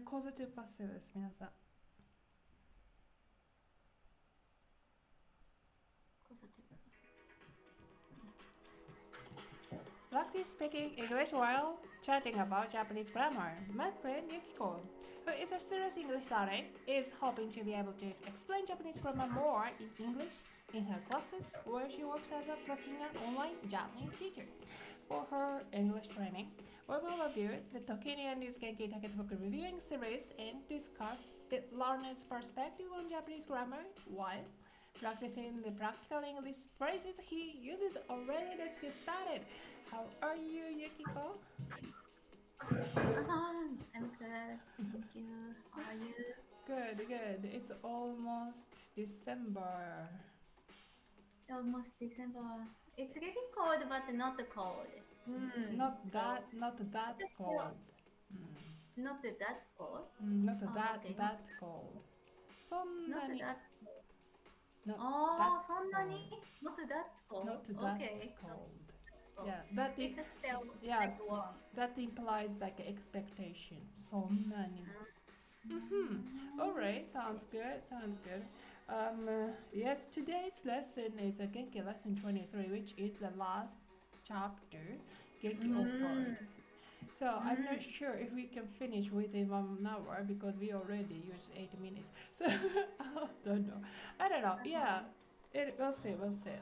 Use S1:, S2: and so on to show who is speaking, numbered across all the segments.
S1: causative passive です皆さん。Practice speaking English while chatting about Japanese grammar. My friend Yukiko, who is a serious English student, is hoping to be able to explain Japanese grammar more in English in her classes where she works as a professional online Japanese teacher. For her English training, we will review the Tokinian News Genki textbook reviewing series and discuss the learner's perspective on Japanese grammar while practicing the practical English phrases he uses already. Let's get started. How are you, Yukiko?
S2: I'm good. Thank you. How are you?
S1: Good, good. It's almost December.
S2: Almost December. It's getting cold, but not cold. So
S1: Not that
S2: just still
S1: cold. Mm,
S2: not that cold.
S1: not
S2: Oh, okay.
S1: that cold. そん
S2: Not
S1: なに
S2: that.
S1: not that
S2: ああ、そんなに
S1: cold.
S2: Not that cold.
S1: Not that
S2: Okay. So
S1: cold.
S2: cold.
S1: Yeah, that
S2: It's still
S1: yeah,
S2: like warm.
S1: that implies like expectation. そんなに Mm-hmm. All right, sounds good. Sounds good. Yes, today's lesson is a Genki lesson 23, which is the last chapter, Genki offered. So I'm not sure if we can finish within 1 hour because we already used 8 minutes. So I don't know. I don't know. Yeah, we'll see. We'll see.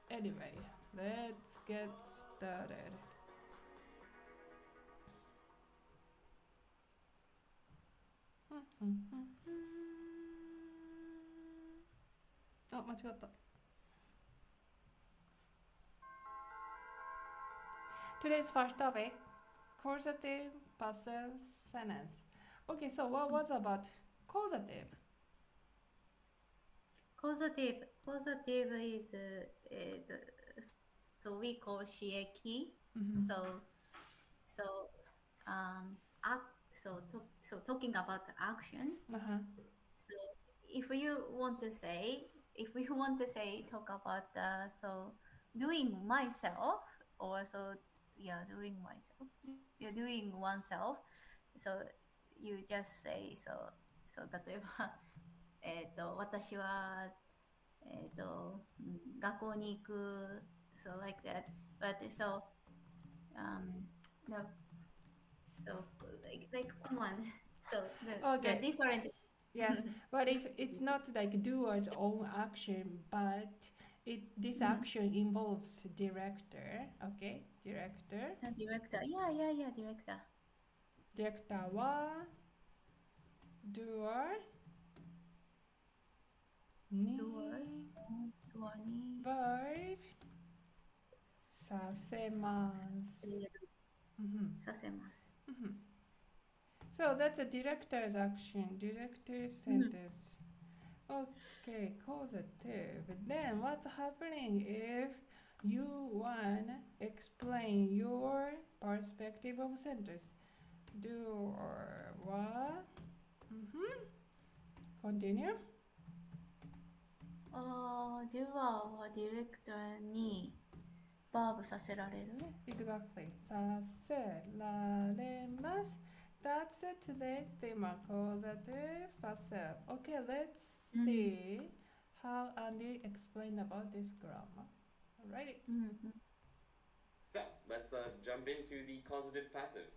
S1: Anyway, let's get started. あ、間違った。Today's first topic, causative passive sentence. Okay, so what was about causative?
S2: Causative is so we call shieki.
S1: Mm-hmm.
S2: So so so talking about the action.
S1: Uh-huh.
S2: So if you want to say, if we want to say, talk about so doing myself, or so yeah, doing myself, yeah, doing oneself. So you just say so 例えば私は学校に行く so like that. But so the so like come on. So the
S1: Okay,
S2: different.
S1: yes, but if it's not like doer's own action, but this action involves director, okay? Director.
S2: Director. Yeah, director.
S1: ディレクターは doer に
S2: doer に
S1: verb させます。
S2: させます。
S1: So that's a director's action, director's sentence. Okay, causative. Then what's happening if you wanna explain your perspective of a sentence? Do or what? Continue.
S2: ドゥアーはディレクターにバーブさせられる
S1: Exactly. させられます。That's it today. Theme causative passive. Okay, let's see how Andy explained about this grammar. Alrighty.
S3: So let's jump into the causative passive.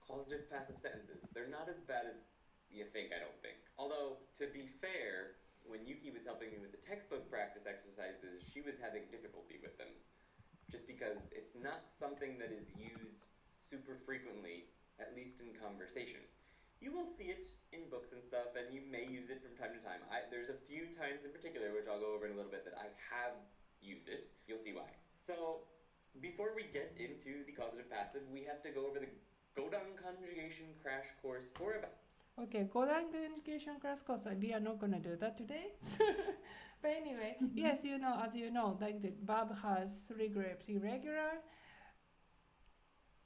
S3: Causative passive sentences. They're not as bad as you think, I don't think. Although, to be fair, when Yuki was helping me with the textbook practice exercises, she was having difficulty with them. Just because it's not something that is used super frequently, at least in conversation. You will see it in books and stuff, and you may use it from time to time. There's a few times in particular, which I'll go over in a little bit, that I have used it. You'll see why. So, before we get into the causative passive, we have to go over the Godan conjugation crash course for about...
S1: Okay, Godan conjugation crash course. We are not gonna do that today. But anyway, yes, you know, as you know, like the verb has 3 groups: irregular,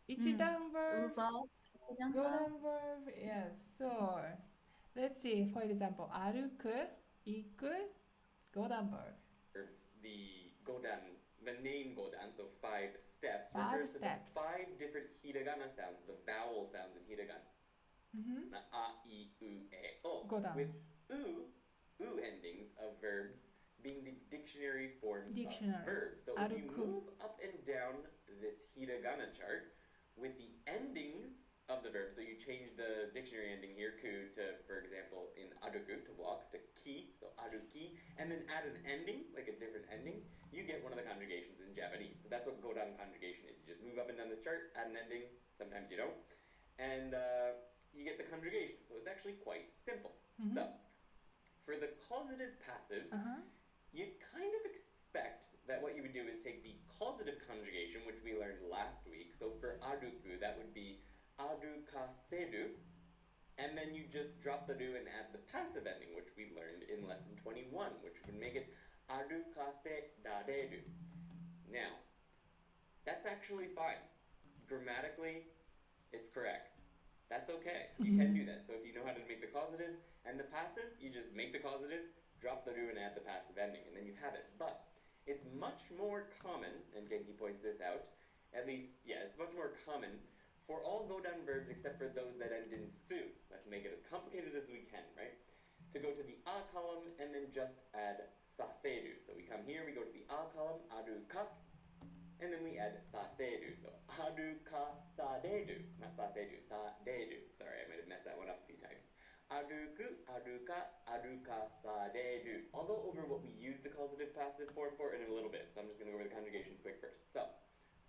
S1: 一段 verb, Godan verb. Yes. So let's see. For example, 歩く、行く、Godan verb.
S3: The Godan, the name Godan, so 5 steps,
S1: 5
S3: refers
S1: steps.
S3: to the 5 different hiragana sounds, the vowel sounds in hiragana.
S1: Mm-hmm.
S3: Not a, I, u, e, o.
S1: Go down.
S3: With u endings of verbs being the dictionary forms of
S1: Dictionary.
S3: verbs. So if you
S1: Aruku.
S3: move up and down this hiragana chart with the endings of the verb, so you change the dictionary ending here, ku, to, for example, in aruku, to walk, to ki, so aruki, and then add an ending, like a different ending, you get one of the conjugations in Japanese. So that's what go down conjugation is. You just move up and down this chart, add an ending, sometimes you don't, and you get the conjugation. So it's actually quite simple.
S1: Mm-hmm.
S3: So for the causative passive,
S1: Uh-huh.
S3: you'd kind of expect that what you would do is take the causative conjugation, which we learned last week. So for aruku, that would be arukaseru, and then you just drop the ru and add the passive ending, which we learned in lesson 21, which would make it arukaserareru. Now, that's actually fine. Grammatically, it's correct. That's okay. You can do that. So if you know how to make the causative and the passive, you just make the causative, drop the ru, and add the passive ending, and then you have it. But it's much more common, and Genki points this out, at least, yeah, it's much more common for all go-down verbs except for those that end in su. Let's make it as complicated as we can, right? To go to the a column and then just add saseru. So we come here, we go to the a column, aruka, and then we add saseru. So aruka sareru, not saseru, sareru. Sorry, I might have messed that one up a few times. Aruku, aruka, aruka sareru. I'll go over what we use the causative passive form for in a little bit. So I'm just going to go over the conjugations quick first. So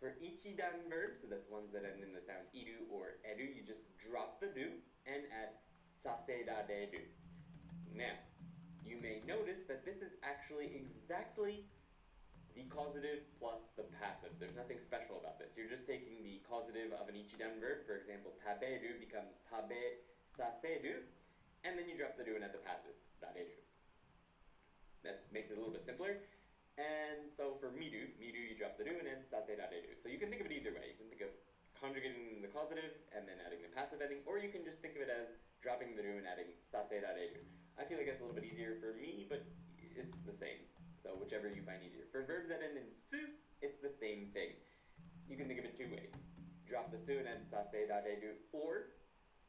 S3: for ichidan verbs, so that's ones that end in the sound iru or eru, you just drop the ru and add saserareru. Now, you may notice that this is actually exactly the causative plus the passive. There's nothing special about this. You're just taking the causative of an ichidan verb, for example, taberu becomes tabe saseru, and then you drop the ru and add the passive, rareru. That makes it a little bit simpler. And so for miru, you drop the ru and add saserareru. So you can think of it either way. You can think of conjugating the causative and then adding the passive ending, or you can just think of it as dropping the ru and adding saserareru. I feel like that's a little bit easier for me, but it's the same. So whichever you find easier. For verbs that end in su, it's the same thing. You can think of it two ways. Drop the su and add saserareru, or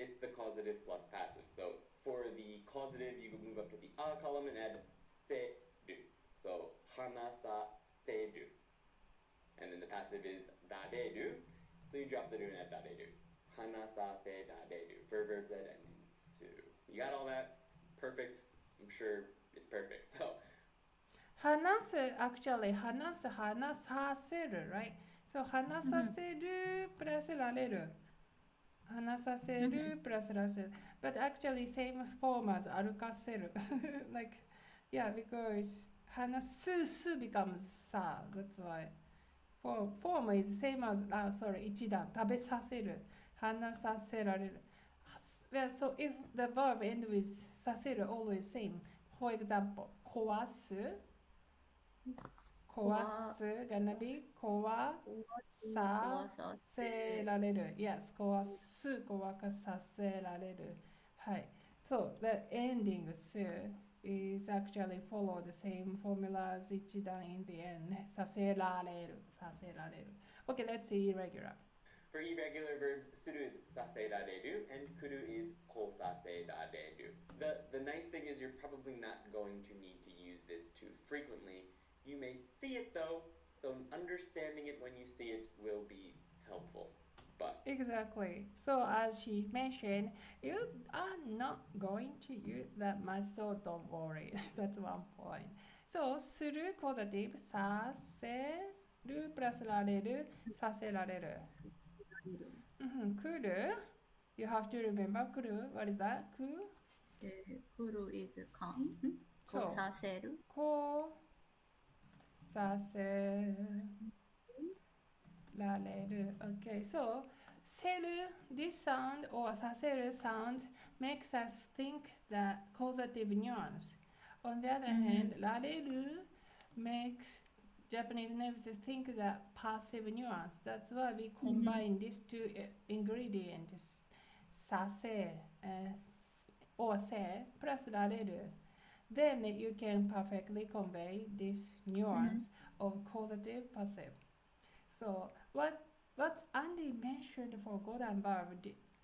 S3: it's the causative plus passive. So for the causative, you can move up to the a column and add seru. So hanasa seru. And then the passive is dareru. So you drop the ru and add dareru. Hanasa se dareru. For verbs that end in su. You got all that? Perfect. I'm sure it's perfect. So
S1: 話す actually 話す話させる right? So 話させるプラスられる話させるプラスらせる but actually same form as 歩かせる like yeah because 話す becomes さ that's why form is same as sorry 一段食べさせる話させられる well, so if the verb end with させる always same for example 壊す壊す gonna be 壊させられる yes 壊す壊かさせられるはい so the ending す is actually follow the same formula as 一段 in the end させられるさせられる okay let's see irregular
S3: for irregular verbs, suru is saserareru and kuru is kosaserareru. The nice thing is you're probably not going to need to use this too frequently. You may see it though, so understanding it when you see it will be helpful. But
S1: exactly so as she mentioned you are not going to use that much so don't worry that's one point so する causative させるプラスられるさせられる来る you have to remember 来る what is that く
S2: Kuru is come.
S1: そう
S2: こさせる。
S1: こうさせられる okay so せる this sound or させる sound makes us think that causative nuance on the other hand られる makes Japanese natives think that passive nuance that's why we combine these two ingredients させ、or せ plus られる then you can perfectly convey this nuance of causative passive. So what's Andy mentioned for golden verb?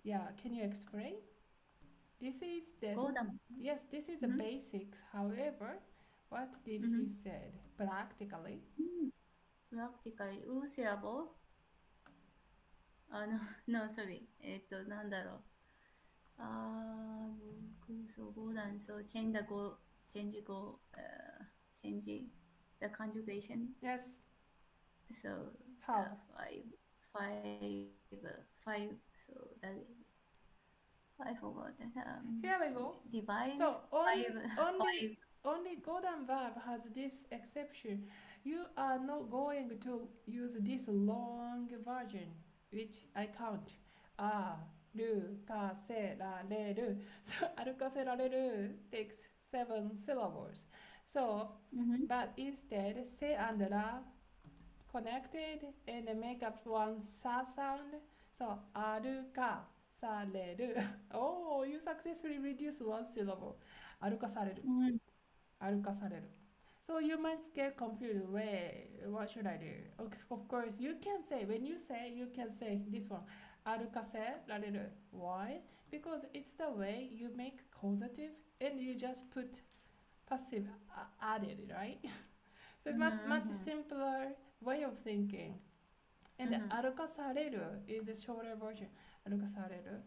S1: Yeah, can you explain? This is this.
S2: 5だもん。
S1: Yes, this is the
S2: Mhm.
S1: basics. However, what did he
S2: Mhm.
S1: said? Practically,
S2: Practically, ウーシラボno, sorry. なんだろう。僕、そう、5段、そう、change go, change the conjugation.
S1: yes.
S2: So,
S1: How?
S2: five, so that, I forgot that.
S1: Here we go.
S2: Divide
S1: So only
S2: five,
S1: only
S2: five.
S1: only golden verb has this exception. You are not going to use this long version, which I count. あるかせられる. So 歩かせられる takes 7 syllables. So,
S2: Mm-hmm.
S1: but instead, se and ra connected and make up one sa sound. So 歩かされる. Oh, you successfully reduced one syllable. 歩かされる.
S2: Mm-hmm.
S1: 歩かされる. So you might get confused. Wait, what should I do? Okay, of course, you can say, when you say, you can say this one. 歩かせられる. Why? Because it's the way you make causative and you just put passive added, right? So much simpler way of thinking. And
S2: Mhm.
S1: 歩かされる is the shorter version. 歩かされる.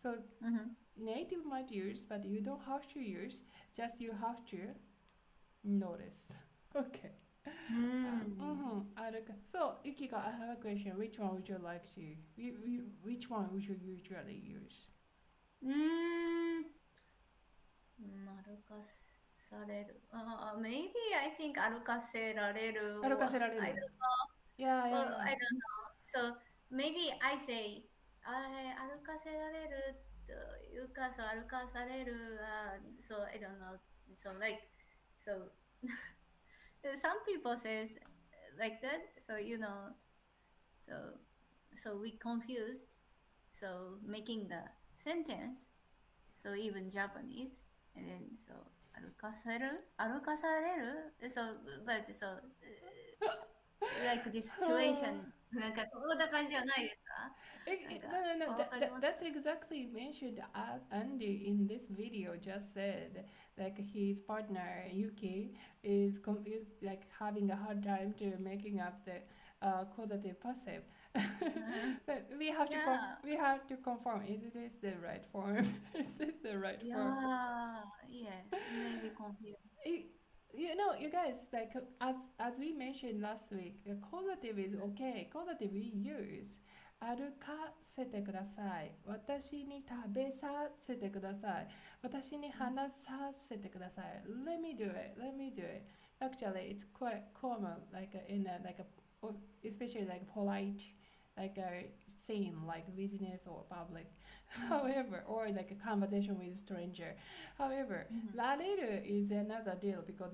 S1: So
S2: Mm-hmm.
S1: native might use, but you don't have to use. Just you have to notice. Okay. So, Yukiko, I have a question. Which one would you like to? Which one would you usually use?
S2: 歩かされる。Maybe I think 歩かせられる。
S1: 歩かせられる。
S2: I don't
S1: Yeah, yeah,
S2: well,
S1: yeah.
S2: I don't know. So maybe I say 歩かせられるというか、そう歩かされる。So I don't know. So like, so some people says like that. So so we confused. So making the sentence. So even Japanese, and then so 歩かされる so but so like this situation なんかこんな感じじゃないですか？なんか
S1: No,
S2: わかります？
S1: that's exactly mentioned. Andy in this video just said like his partner Yuki is like having a hard time to making up the causative passive. But we have to confirm, is this the right form? Is this the right form?
S2: Yeah, yes, maybe confused.
S1: It, you guys, like as we mentioned last week, causative is okay. Causative we use. 歩かせてください。私に食べさせてください。私に話させてください。Let me do it. Let me do it. Actually, it's quite common, like especially like polite, like a scene, like business or public. However, or like a conversation with stranger. However, la later is another deal because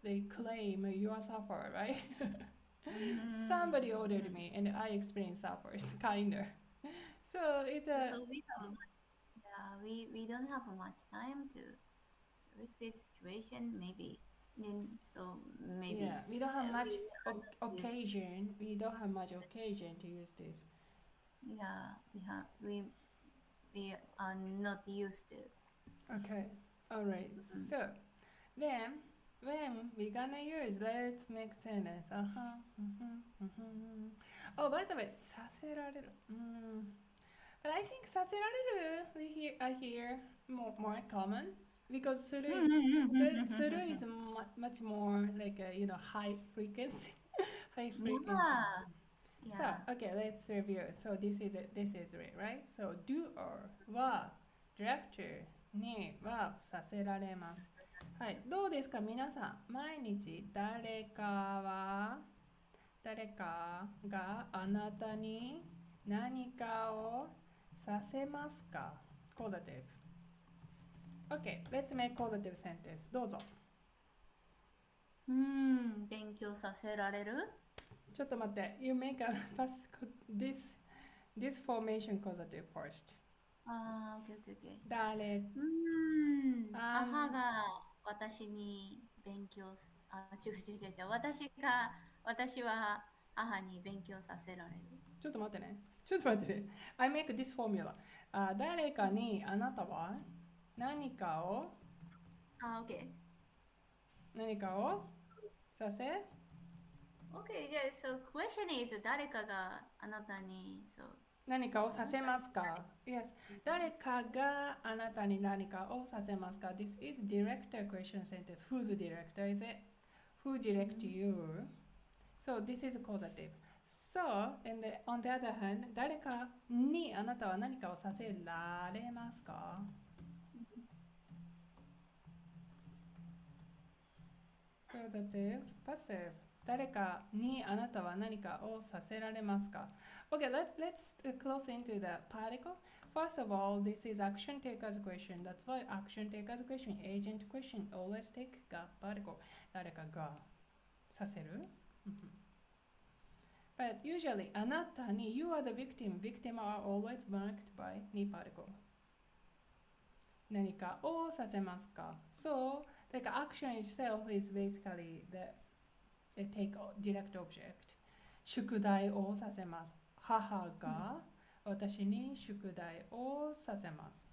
S1: they claim you're a sufferer, right? Somebody ordered me and I experienced suffers, kinda. So it's a
S2: So we don't have much time to with this situation. Maybe then so maybe
S1: yeah. We don't have much
S2: we are not used.
S1: occasion. We don't have much occasion to use this.
S2: Yeah, we are not used to.
S1: Okay. All right. So then when we gonna use, let's make sentence. Oh, by the way, させられる. But I think させられる I hear more common because する is much more like a, high frequency. High frequency.
S2: Yeah.
S1: So, okay, let's review. So this is it, right? So doer は director にはさせられます。はい、どうですか皆さん。毎日誰かがあなたに何かをさせますか Causative. Okay, let's make causative sentence. どうぞ。
S2: 勉強させられる？
S1: ちょっと待って。You make a this formation causative first.
S2: Okay.
S1: 誰
S2: 母が私に勉強違う。私は母に勉強させられる。
S1: ちょっと待ってね。I make this formula. 誰かにあなたは何かを
S2: Okay.
S1: 何かをさせ
S2: Okay, yeah, so question is 誰かがあなたに、そう
S1: 何かをさせますか Yes 誰かがあなたに何かをさせますか This is director question sentence Whose director is it? Who direct you? So this is causative So and on the other hand 誰かにあなたは何かをさせられますか Causative passive 誰かにあなたは何かをさせられますか Okay, let's close into the particle. First of all, this is action takers question. That's why action takers question, agent question, always take が particle. 誰かがさせる But usually, あなたに you are the victim. Victim are always marked by に particle. 何かをさせますか So, like action itself is basically the take direct object. 宿題をさせます。母が私に宿題をさせます。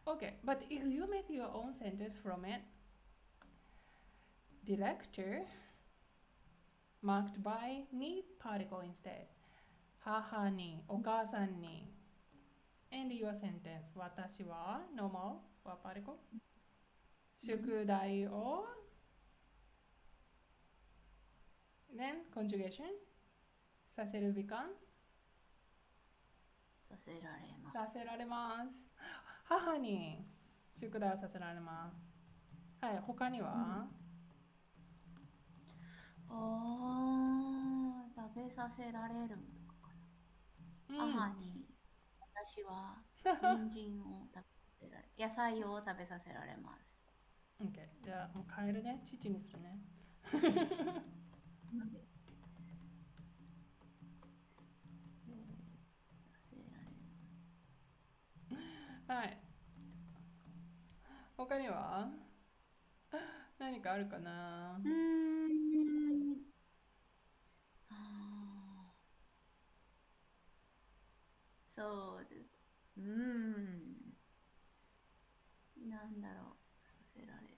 S1: Okay, but if you make your own sentence from it, director marked by に particle instead. 母に、お母さんに。And your sentence 私は normal は particle. 宿題を Then conjugation させる時間
S2: させられます。
S1: させられます。母に宿題をさせられます。はい、他には、
S2: 食べさせられるとかかな。母に私は人参を食べさせられ、野菜を食べさせられます。
S1: OK。じゃあもう変えるね。父にするね。はい。他には何かあるかな
S2: そう、なんだろう、させられる。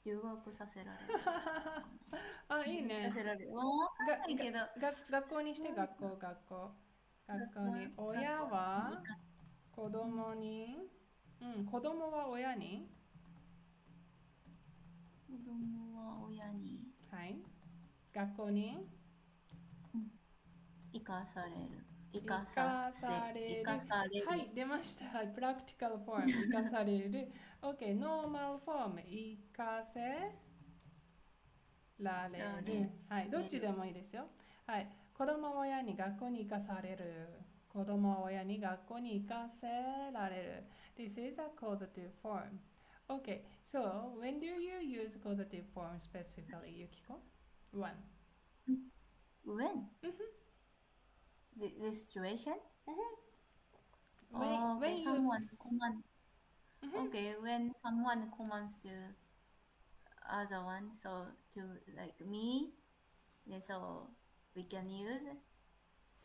S2: 留学させられる。
S1: あ、いいね。
S2: させられる。いいけど。
S1: 学校にして学校。学校に。親は子供に、子供は親に。
S2: 子供は親に。
S1: はい。学校に。
S2: 生かされる。
S1: 生かされる。はい、出ました。はい、プラクティカルフォーム。生かされる。OK、ノーマルフォーム。生かせられる。はい、どっちでもいいですよ。はい、子供は親に学校に行かされる。子供は親に学校に行かせられる。This is a causative form. Okay, so when do you use causative form specifically, Yukiko? When?
S2: When? The situation?
S1: When
S2: Okay,
S1: you
S2: someone command. Okay, when someone commands to other one, so to like me, then so we can use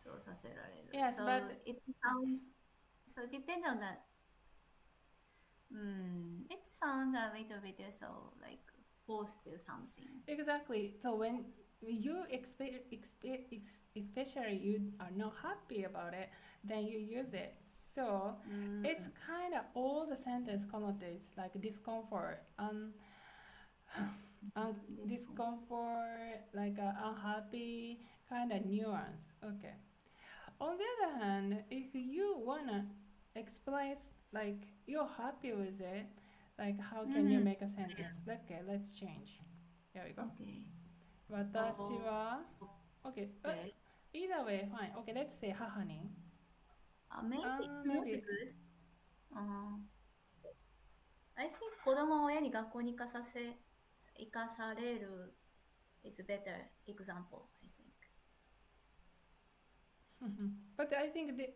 S2: そうさせられる。
S1: Yes,
S2: so
S1: but
S2: it sounds so it depends on the it sounds a little bit so like forced to something.
S1: exactly. So when you especially you are not happy about it, then you use it. So it's kind of all the sentence connotates like discomfort, discomfort, like unhappy kind of nuance. Okay. On the other hand, if you wanna explain like you're happy with it, like how can you make a sentence? Okay, let's change. Here we go.
S2: Okay.
S1: 私は Okay,
S2: Okay.
S1: either way fine. Okay, let's say 母に
S2: Maybe
S1: maybe
S2: good. I think 子供を親に学校に行かされる is a better example, I think.
S1: But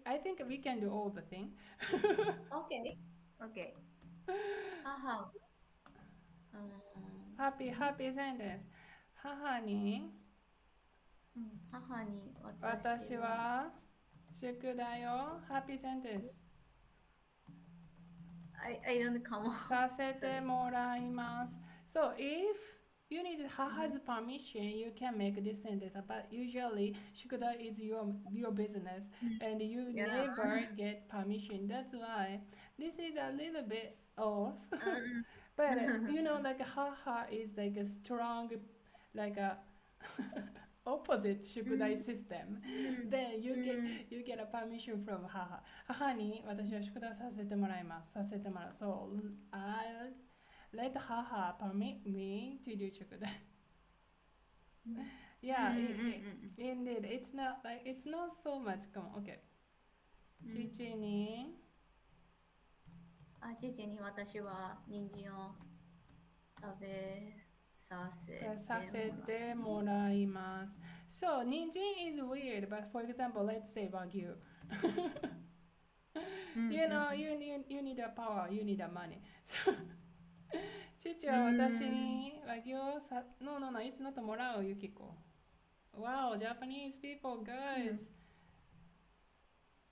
S1: I think we can do all the thing.
S2: Okay. Okay. 母、
S1: happy sentence. 母に
S2: 母に
S1: 私は宿題を happy sentence
S2: I don't come on.
S1: させて
S2: Sorry.
S1: もらいます。So if you need Haha's permission, you can make this sentence. But usually, 宿題 is your business, and you
S2: Yeah.
S1: never get permission. That's why this is a little bit off.
S2: Mm.
S1: But like Haha is like a strong, like a opposite 宿題 system. Then you get a permission from 母に私は宿題させてもらいます。させてもらう。So I'll let 母 permit me to do 宿題。Yeah, indeed. It's not like it's not so much. Come on, okay. 父に
S2: 父に私は人参を食べさせ
S1: てもらいます。So 人参 is weird, but for example, let's say Wagyu. You need a power, you need a money. So 父は私に和牛をNo, it's not もらう、ゆきこ。Wow, Japanese people, guys.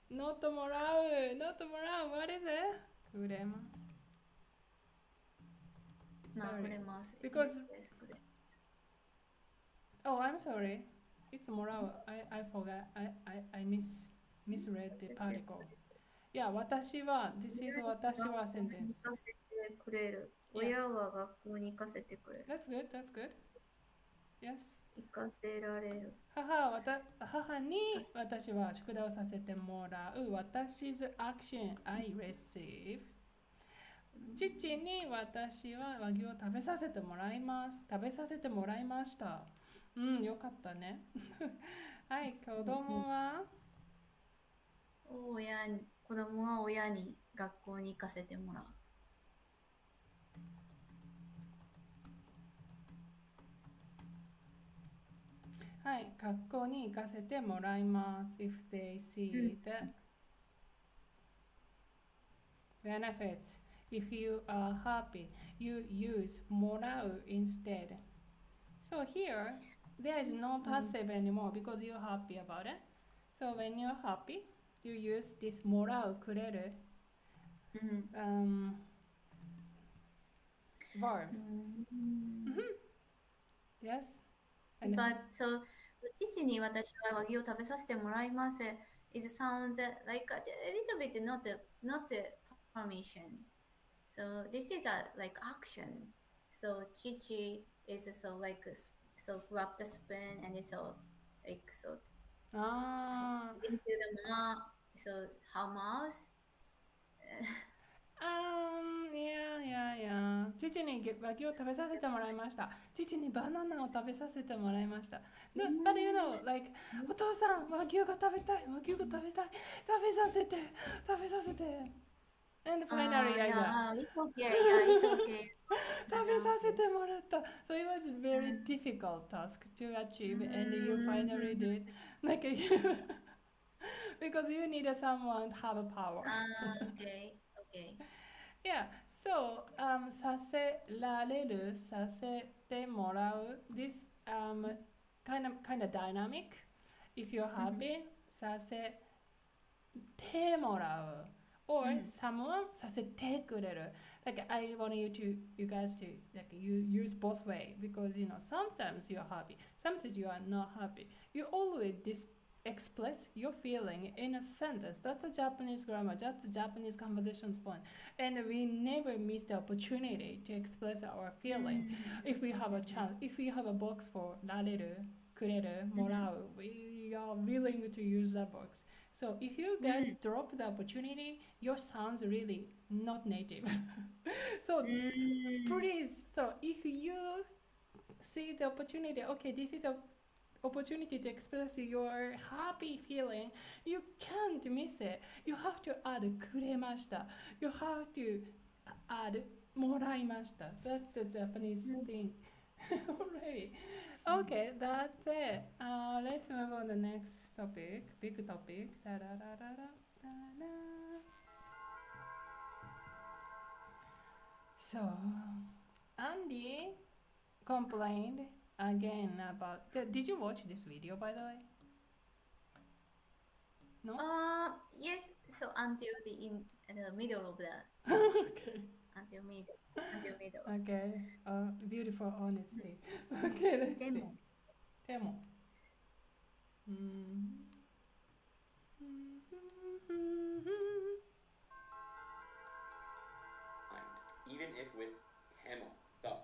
S1: Not もらう、not もらう、what is it? くれます。
S2: まあ、くれます。
S1: Because Oh, I'm sorry. It's もらう。I forgot. I misread the particle. Yeah, 私は This is 私は sentence.
S2: 行かせてくれる。親は学校に行かせてくれる。
S1: That's good, that's good. Yes.
S2: 行かせられる。
S1: 母に私は宿題をさせてもらう。私's action I receive. 父に私は和牛を食べさせてもらいます。食べさせてもらいました。よかったね。はい、子供は
S2: 子供は親に学校に行かせてもらう。
S1: はい、学校に行かせてもらいます。If they see the benefits, if you are happy, you use もらう instead. So here, there is no passive anymore because you're happy about it. So when you're happy, you use this もらうくれるverb. Yes.
S2: But so 父に私は和牛を食べさせてもらいます。It sounds like a little bit not permission. So this is a like action. So chichi is so like so grab the spoon and it's so like so into the mouth. So her mouth.
S1: Yeah. 父に和牛を食べさせてもらいました。父にバナナを食べさせてもらいました。But you know, like お父さん和牛が食べたい、和牛が食べたい、食べさせて。And finally,
S2: it's okay. Yeah, it's okay.
S1: 食べさせてもらった。So it was a very difficult task to achieve, and you finally did. Like because you need someone to have a power.
S2: Okay.
S1: Yeah, so させられる、させてもらう this kind of dynamic. If you're happy, させてもらう or someone させてくれる. Like I want you guys to like you use both way because sometimes you're happy, sometimes you are not happy. You always express your feeling in a sentence. That's a Japanese grammar, that's a Japanese conversation point, and we never miss the opportunity to express our feeling. If we have a chance, if we have a box for られる、くれる、もらう, we are willing to use that box. So if you guys drop the opportunity, your sounds really not native. So please, so if you see the opportunity, okay, this is a opportunity to express your happy feeling, you can't miss it. You have to add くれました. You have to add もらいました. That's the Japanese thing. Already. Okay, that's it. Let's move on to the next topic. Big topic. So, Andy complained again about. Did you watch this video, by the way? No?
S2: Yes. So until the middle of the
S1: Okay.
S2: until middle until middle.
S1: Okay. Beautiful honesty. Okay, let's see.
S2: Demo.
S1: Demo. Mm.
S3: Even if with temo. So,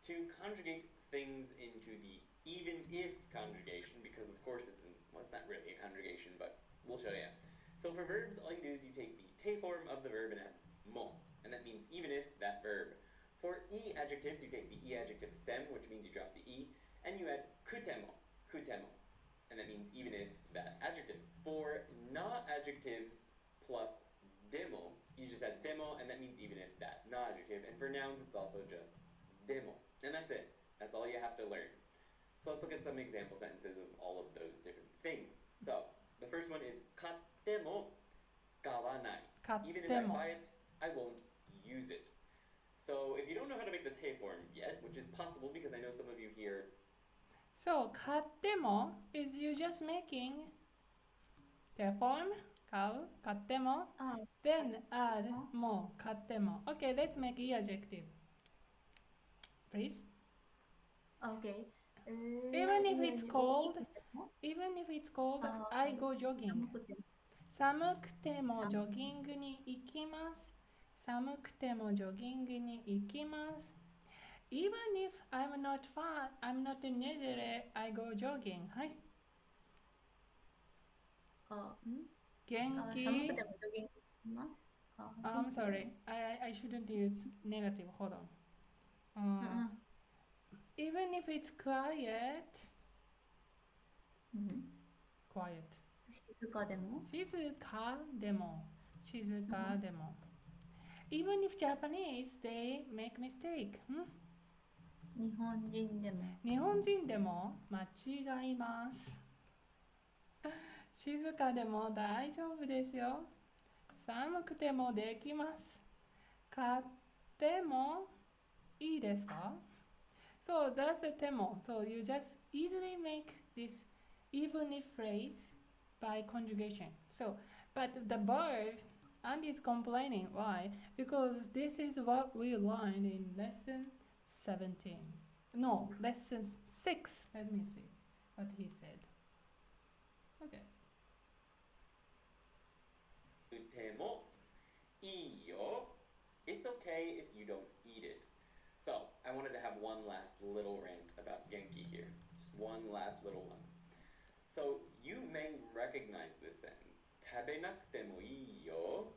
S3: to conjugate things into the even if conjugation, because of course it's not really a conjugation, but we'll show you. So for verbs, all you do is you take the te form of the verb and add mo, and that means even if that verb. For e adjectives, you take the e adjective stem, which means you drop the e, and you add kutemo, kutemo, and that means even if that adjective. For na adjectives plus demo, you just add demo, and that means even if that na adjective. And for nouns, it's also just demo. And that's it. That's all you have to learn. So let's look at some example sentences of all of those different things. So the first one is kattemo tsukawanai. Even if I
S1: Kattemo.
S3: buy it, I won't use it. So if you don't know how to make the te form yet, which is possible because I know some of you here.
S1: So, 買っても is you just making the form 買う買っても
S2: Oh.
S1: then add も買っても Okay, let's make e adjective. Please.
S2: Okay.
S1: Even if it's
S2: 이-
S1: cold,
S2: 이-
S1: even if it's cold,
S2: 아,
S1: I go jogging.
S2: 아무것도
S1: 寒くてもジョギングに行きます。寒くてもジョギングに行きます。Even if I'm not fat, I'm not needed, I go jogging. はい。元気。
S2: 寒くてもジョギングします。
S1: I'm sorry, I shouldn't use negative. Hold on. Even if it's quiet, quiet.
S2: 静かでも
S1: 静かでも静かでも Even if Japanese, they make mistake.
S2: 日本人でも
S1: 日本人でも間違います。静かでも大丈夫ですよ。寒くてもできます。買ってもいいですか So that's a demo. So you just easily make this even if phrase by conjugation. So, but the verb, Andy's complaining. Why? Because this is what we learned in lesson 17. No, lesson 6. Let me see what he said. Okay.
S3: とてもいいよ. It's okay if you don't eat it. So, I wanted to have one last little rant about Genki here. Just one last little one. So, you may recognize this sentence. 食べなくてもいいよ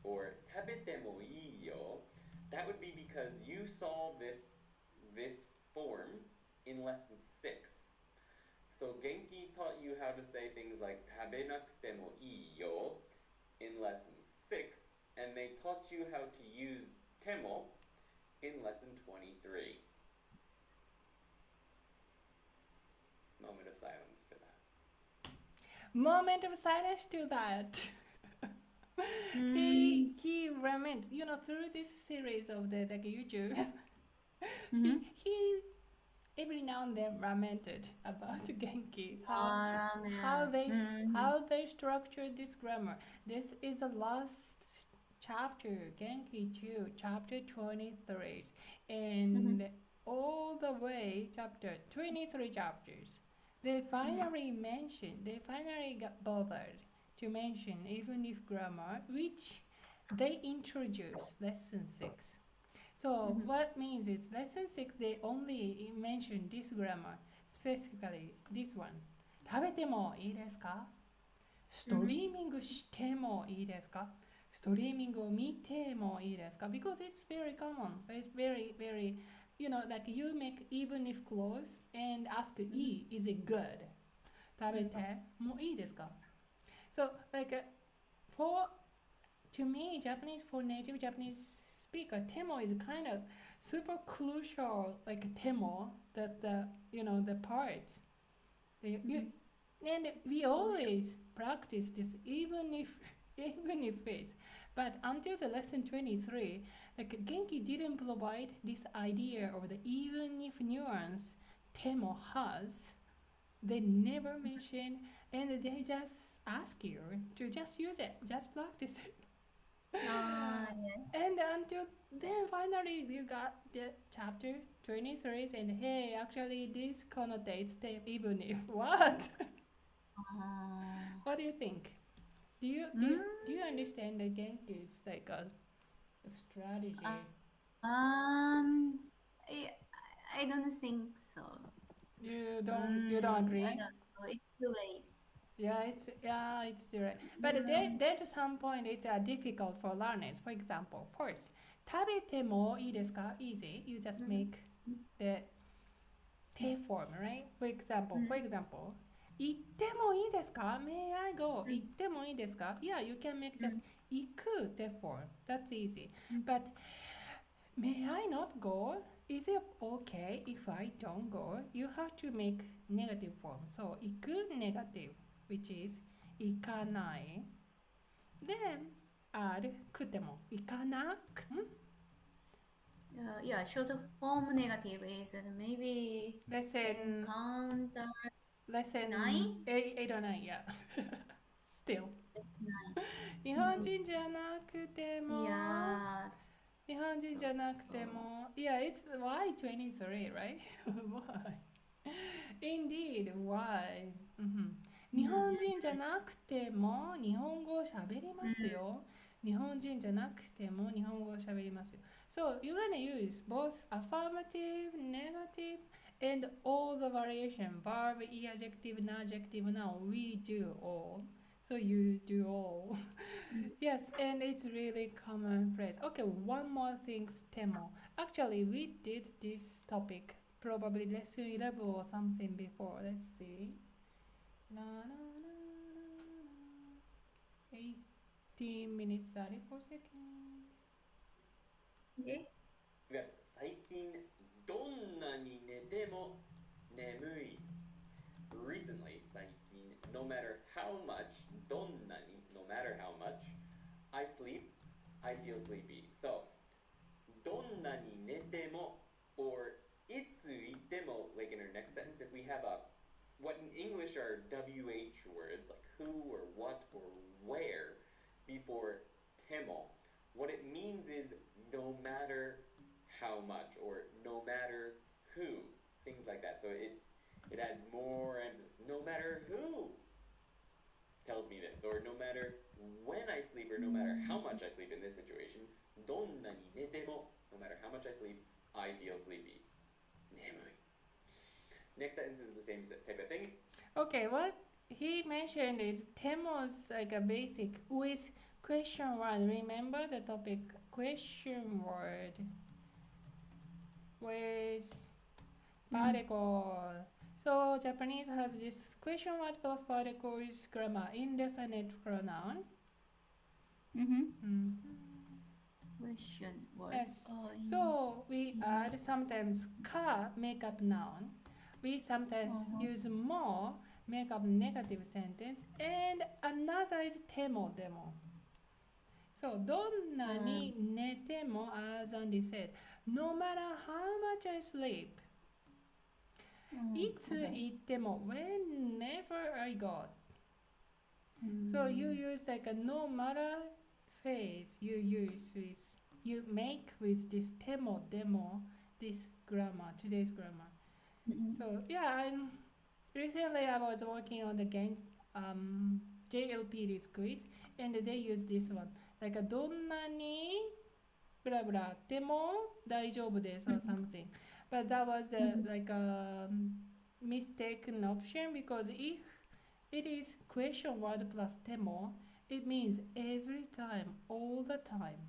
S3: or 食べてもいいよ. That would be because you saw this form in lesson 6. So Genki taught you how to say things like 食べなくてもいいよ in lesson 6, and they taught you how to use temo in lesson 23. Moment of silence for that.
S1: Moment of silence to that. He lament, through this series of the YouTube, he every now and then lamented about Genki, how they structured this grammar. This is the last chapter, Genki 2, chapter 23, and all the way chapter 23 chapters. They finally got bothered to mention even if grammar, which they introduced lesson 6. So what means is lesson 6 they only mention this grammar, specifically this one. 食べてもいいですか? ストリーミングしてもいいですか? ストリーミングを見てもいいですか? Because it's very common. It's very, very, like you make even if clause and ask E, is it good? 食べてもいいですか? So like to me, Japanese, for native Japanese speaker, temo is kind of super crucial, like temo, that the part. And we always practice this, even if it's. But until the lesson 23, like Genki didn't provide this idea of the even if nuance temo has. They never mention and they just ask you to just use it, just practice it.
S2: Yeah.
S1: And until then, finally, you got the chapter 23 saying, hey, actually, this connotates them even if what?
S2: Uh,
S1: What do you think? Do you do you,
S2: mm,
S1: do you understand the Genki's like a
S2: uh,
S1: strategy?
S2: I, I don't think so.
S1: You don't
S2: I
S1: agree?
S2: don't know. It's too late.
S1: Yeah, it's direct. But
S2: Mm,
S1: then to some point it's difficult for learners. For example, first, 食べてもいいですか? Easy. You just
S2: mm,
S1: make the T form, right? For example, 行ってもいいですか? May I go?
S2: mm,
S1: 行ってもいいですか? Yeah, you can make just
S2: mm,
S1: 行く T form. That's easy.
S2: mm.
S1: But may I not go? Is it okay if I don't go? You have to make negative form. So 行く negative, which is 行かない. Then add くても. 行かなくても.
S2: Yeah, short form negative is maybe
S1: Lesson
S2: encounter
S1: lesson
S2: nine.
S1: 8 or 9, yeah. Still.
S2: Nine.
S1: 日本人じゃなくても
S2: Yeah.
S1: 日本人じゃなくても Yeah, it's why 23, right? Why? Indeed, why? 日本人じゃなくても日本語を喋りますよ。日本人じゃなくても日本語を喋りますよ。So you're gonna use both affirmative, negative, and all the variation verb, adjective, adjective, noun. We do all. So you do all. Yes, and it's really common phrase. Okay, one more thing, Temo. Actually, we did this topic probably lesson 11 or something before. Let's see. Na, na, na, na. 18 minutes 34 seconds.
S2: Okay.
S3: We got 最近どんなに寝ても眠い. Recently, 最近 no matter how much どんなに no matter how much I sleep, I feel sleepy. So どんなに寝ても or いついても like in our next sentence if we have a what in English are WH words like who or what or where before temo. What it means is no matter how much or no matter who, things like that. So it adds more emphasis. No matter who tells me this, or no matter when I sleep, or no matter how much I sleep in this situation, どんなに寝ても no matter how much I sleep, I feel sleepy. 眠い. Next sentence is the same type of thing.
S1: Okay, what he mentioned is Temo's like a basic with question word. Remember the topic question word with particle. So Japanese has this question word plus particles grammar, indefinite pronoun.
S2: Mm-hmm. Question was.
S1: Yes. So we add sometimes ka make up noun. We sometimes use more make up negative sentence, and another is temo demo. So どんなに寝ても as Andy said, no matter how much I sleep, いつ行っても whenever I go. So you use like a no matter phrase you use with you make with this temo demo this grammar today's grammar. So yeah, and recently I was working on the JLPD's quiz and they use this one like a どんなに blah blah でも大丈夫です or something. But that was like a mistaken option because if it is question word plus demo, it means every time, all the time.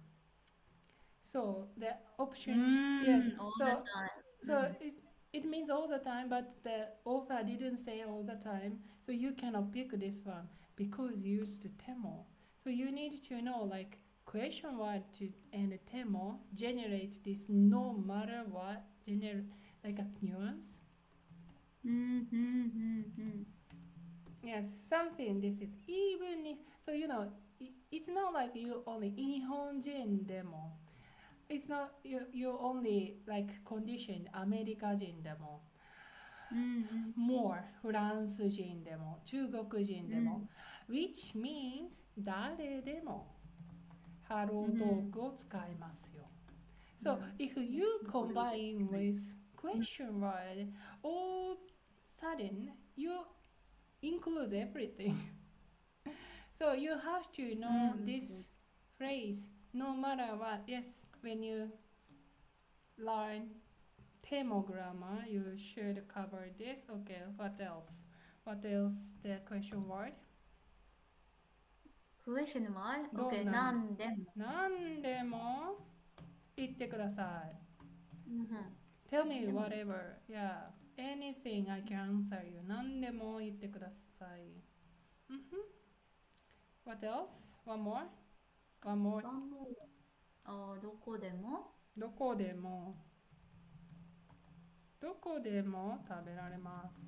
S1: So the option, yes.
S2: All
S1: So
S2: the time.
S1: so it means all the time, but the author didn't say all the time. So you cannot pick this one because you used temo. So you need to know like question word to and temo generate this no matter what like a nuance. Yes, something this is even if so it's not like you only 日本人でも it's not you only like condition アメリカ人でも more フランス人でも中国人でも、which means 誰でもハロートークを使いますよ。So if you combine with question word, all sudden you include everything. So you have to know this phrase no matter what. Yes, when you learn Temo grammar, you should cover this. Okay, what else? What else? The question word?
S2: Question word?
S1: ど
S2: Okay,
S1: んな
S2: 何でも。
S1: 何でも言ってください。Tell me
S2: 何でもいい。
S1: whatever. Yeah, anything I can answer you. 何でも言ってください。What else? One more? One more.
S2: どこでも
S1: どこでもどこでも食べられます。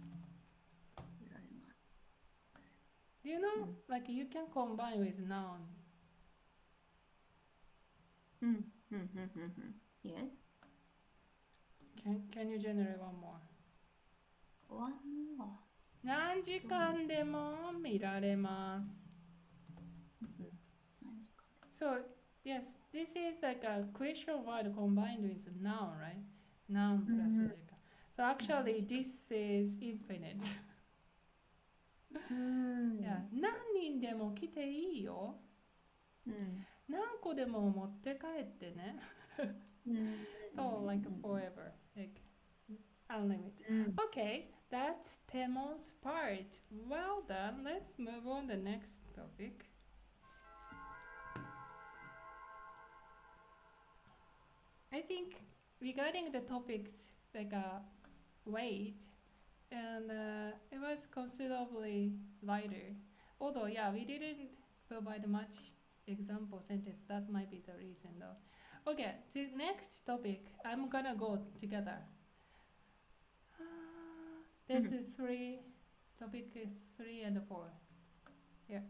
S2: 食べられます。
S1: Do you know, like you can combine with noun.
S2: Yes.
S1: Can you generate one more?
S2: One more.
S1: 何時間でも見られます。So, yes, this is like a question word combined with noun, right? Noun plus 時間。So actually, this is infinite. Yeah, 何人でも来ていいよ。何個でも持って帰ってね。So, like forever, like unlimited. Okay, that's Temo's part. Well done. Let's move on to the next topic. I think regarding the topics like weight, and it was considerably lighter. Although, yeah, we didn't provide much example sentence. That might be the reason, though. Okay, to next topic, I'm gonna go together. This is topic 3 and 4. Yeah.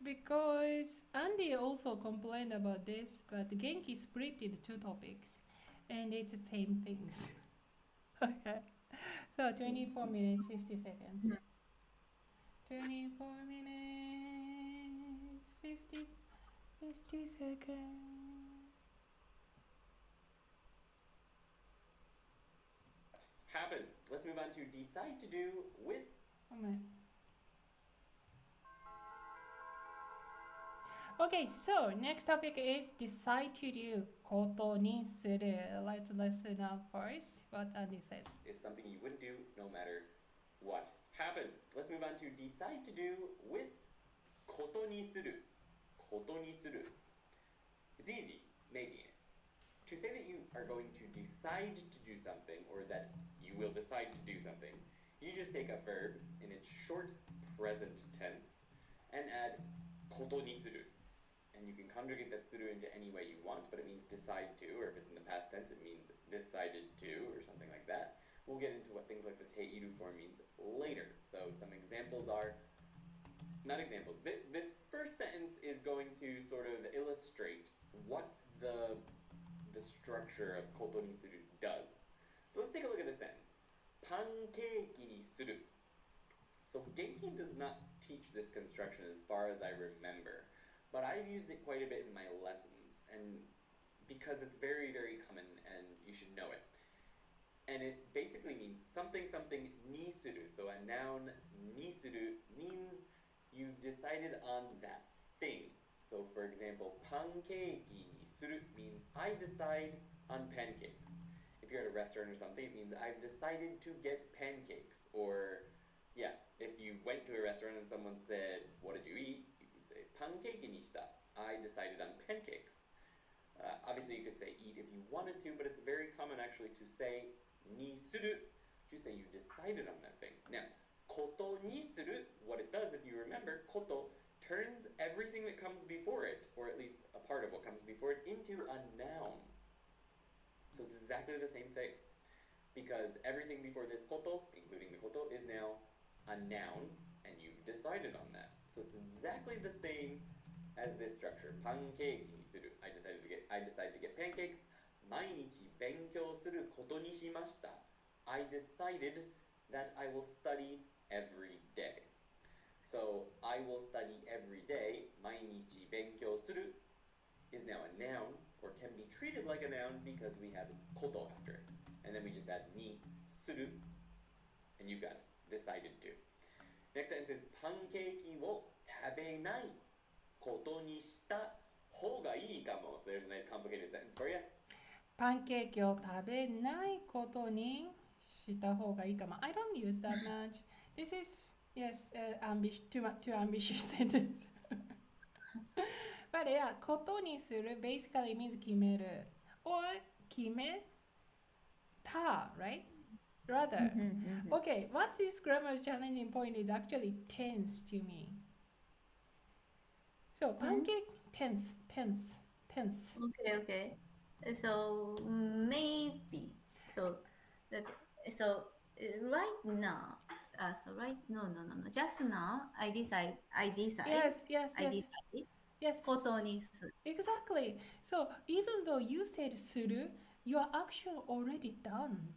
S1: Because Andy also complained about this, but Genki split it 2 topics, and it's the same things. Okay. So 24 minutes, 50 seconds. 24 minutes, 50 seconds.
S3: Happened. Let's move on to decide to do with.
S1: Okay, so next topic is decide to do ことにする. Let's listen up first what Andy says.
S3: Is something you wouldn't do no matter what. Happened. Let's move on to decide to do with ことにする. ことにする. It's easy, making it. To say that you are going to decide to do something, or that you will decide to do something, you just take a verb in its short present tense and add ことにする. And you can conjugate that suru into any way you want, but it means decide to, or if it's in the past tense, it means decided to, or something like that. We'll get into what things like the teiru form means later. So some examples are, not examples, this first sentence is going to sort of illustrate what the structure of koto ni suru does. So let's take a look at the sentence. Pancake ni suru. So Genki does not teach this construction as far as I remember, but I've used it quite a bit in my lessons, and because it's very, very common and you should know it. And it basically means something ni suru. So a noun ni suru means you've decided on that thing. So for example, pancake ni suru means I decide on pancakes. If you're at a restaurant or something, it means I've decided to get pancakes. Or yeah, if you went to a restaurant and someone said, what did you eat? You could say, pancake ni shita. I decided on pancakes. Obviously, you could say eat if you wanted to, but it's very common actually to say ni suru, to say you decided on that thing. Now, koto ni suru, what it does, if you remember, koto turns everything that comes before it, or at least a part of what comes before it, into a noun. So it's exactly the same thing. Because everything before this koto, including the koto, is now a noun, and you've decided on that. So it's exactly the same as this structure. Pancake ni suru. I decided to get pancakes. 毎日勉強することにしました. I decided that I will study every day. So I will study every day. 毎日勉強する is now a noun or can be treated like a noun because we have koto after it. And then we just add ni, suru, and you've got it. Decided to. Next sentence is パンケーキを食べないことにした方がいいかも. So there's a nice complicated sentence for you.
S1: パンケーキを食べないことにした方がいいかも. I don't use that much. This is, yes, too ambitious sentence. But yeah, ことにする basically means 決める or 決めた, right? Rather. Okay, what's this grammar challenging point is actually tense to me. So, pancake tense.
S2: Okay. So maybe that so right now. No. Just now I decide.
S1: Yes.
S2: I decided.
S1: Yes.
S2: ことにする.
S1: Exactly. So, even though you said suru, your action already done.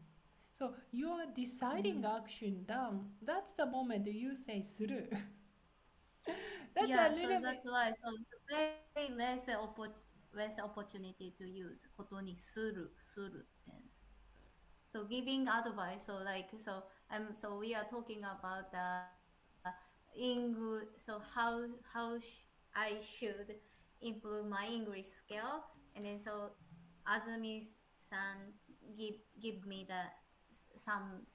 S1: So, your deciding action done. That's the moment you say suru. That's
S2: Yeah,
S1: a
S2: so
S1: little
S2: that's
S1: bit.
S2: why very less opportunity to use ことにする tense. So giving advice, so we are talking about the English. So I should improve my English skill, and then so Azumi-san give me some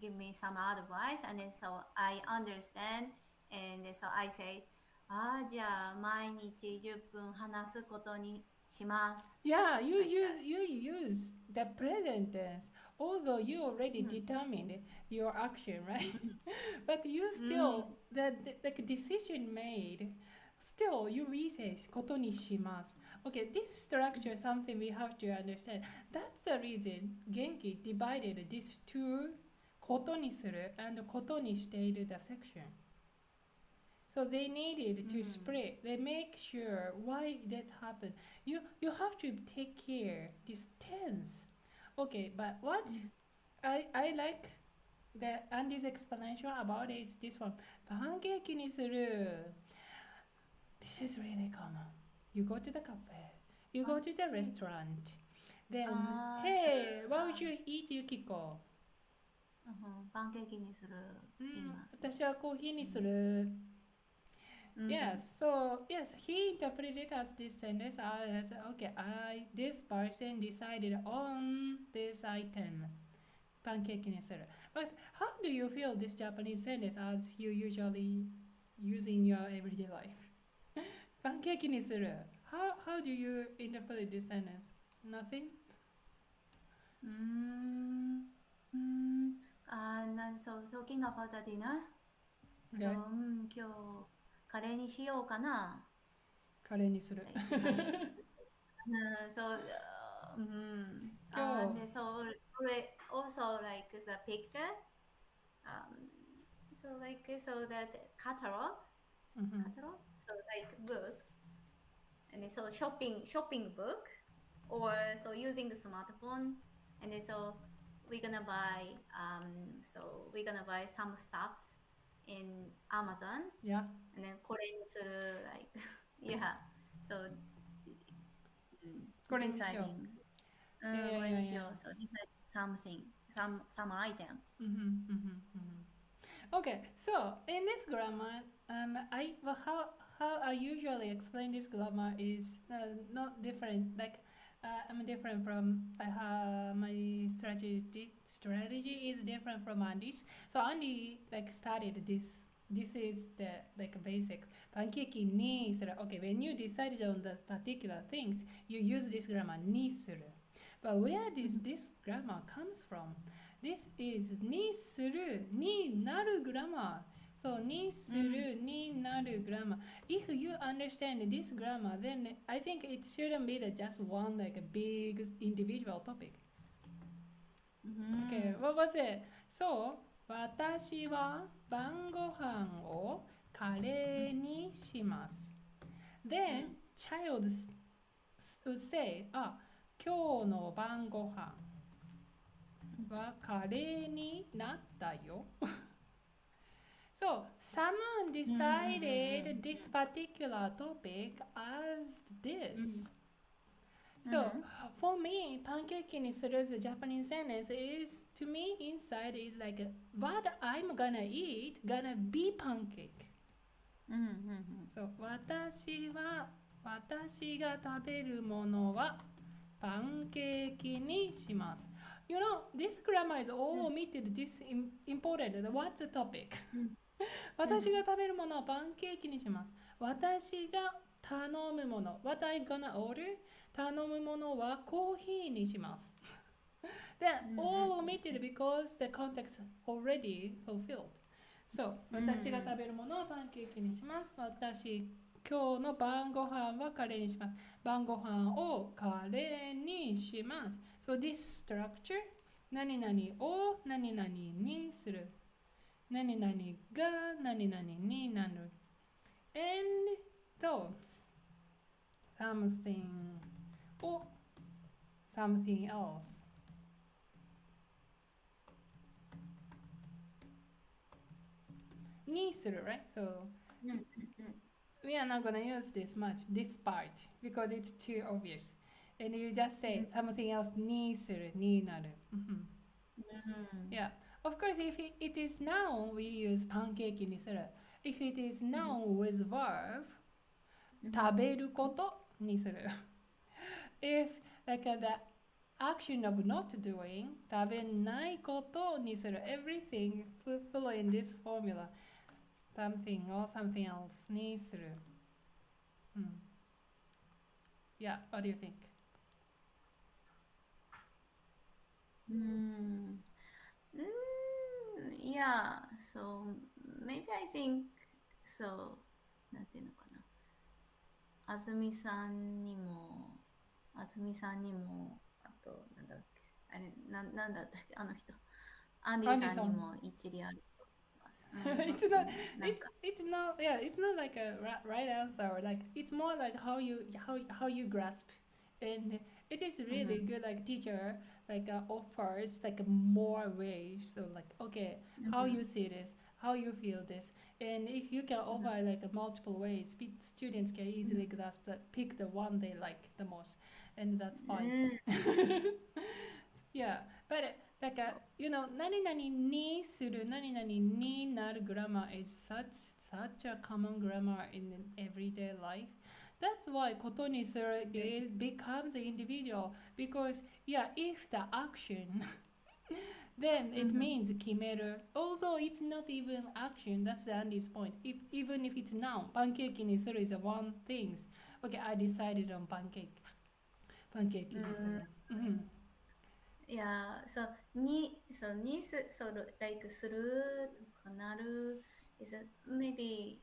S2: give me some advice, and then so I understand, and then so I say, じゃあ毎日10分話すことにします.
S1: Yeah, you
S2: Like
S1: use the present tense, although you already determined your action, right? But you still the decision made. Still, you re-say ことにします. Okay, this structure is something we have to understand. That's the reason Genki divided these two ことにする and ことにしている the section. So they needed to split. They make sure why that happened. You have to take care this tense. Okay, but what I like the Andy's explanation about it is this one. パンケーキにする. This is really common. You go to the cafe. You go to the restaurant. Then, hey, what would you eat, Yukiko?
S2: パンケーキにする言います。
S1: 私はコーヒーにする. Yes, so yes, he interpreted as this sentence as okay, this person decided on this item. パンケーキにする. But how do you feel this Japanese sentence as you usually use in your everyday life? パンケーキにする. How do you interpret this sentence? Nothing?
S2: So talking about the dinner.
S1: Okay.
S2: So 今日カレーにしようかな。
S1: カレーにする.
S2: So and so also like the picture. So that catalog. So like book. And so shopping book, or so using the smartphone, and then so we're gonna buy some stuffs in Amazon.
S1: Yeah.
S2: And then これにする like yeah. So
S1: これにしよう.
S2: deciding.
S1: Yeah.
S2: So decide some item.
S1: Okay, so in this grammar, how I usually explain this grammar is not different. Like I'm different from my strategy is different from Andy's. So Andy like started this. This is the like basic. パンケーキにする. Okay, when you decided on the particular things, you use this grammar にする. But where does this grammar comes from? This is にするになる grammar. So にするになる grammar. If you understand this grammar, then I think it shouldn't be just one like a big individual topic. Okay, what was it? So 私は晩ご飯をカレーにします. Then child would say, 今日の晩ご飯別れになったよ。So, someone
S2: うんうんうんうん
S1: decided this particular topic as this.
S2: うん
S1: So, for me, pancake in the Japanese sentence is, to me, inside is like what I'm gonna eat gonna be pancake.
S2: うんうんうん
S1: So, 私が食べるものはパンケーキにします。You know, this grammar is all omitted this important. What's the topic?
S2: うんうん
S1: 私が食べるものはパンケーキにします。私が頼むもの、what I gonna order? 頼むものはコーヒーにします。Then, all omitted because the context already fulfilled. So, 私が食べるものはパンケーキにします。今日の晩ご飯はカレーにします。晩ご飯をカレーにします。So, this structure, 何々を何々にする。何々が何々になる。And though something or something else. にする right? So
S2: うんうん
S1: we are not going to use this much, this part, because it's too obvious. And you just say something else にするになる。Yeah. Of course, if it is noun, we use pancake にする。If it is noun with verb, 食べることにする。If like the action of not doing, 食べないことにする。Everything follow in this formula. Something or something else にする。Yeah, what do you think?
S2: Yeah, so maybe I think so なんていうのかなあずみさんにもあとなんだっけあれなんだったっけあの人アンディさんにも一理あると思います。
S1: it's not it's not yeah it's not like a right answer or like it's more like how you grasp and it is really good like teacher like offers like more ways so like okay how you see this how you feel this and if you can offer like multiple ways students can easily grasp that pick the one they like the most and that's fine yeah but like you know 何々にする何々になる grammar is such a common grammar in everyday life. That's why ことにする it becomes individual because yeah if the action then it means 決める although it's not even action that's Andy's point even if it's noun パンケーキにする is one thing okay I decided on pancake にする
S2: Yeah, so like するとかなる is maybe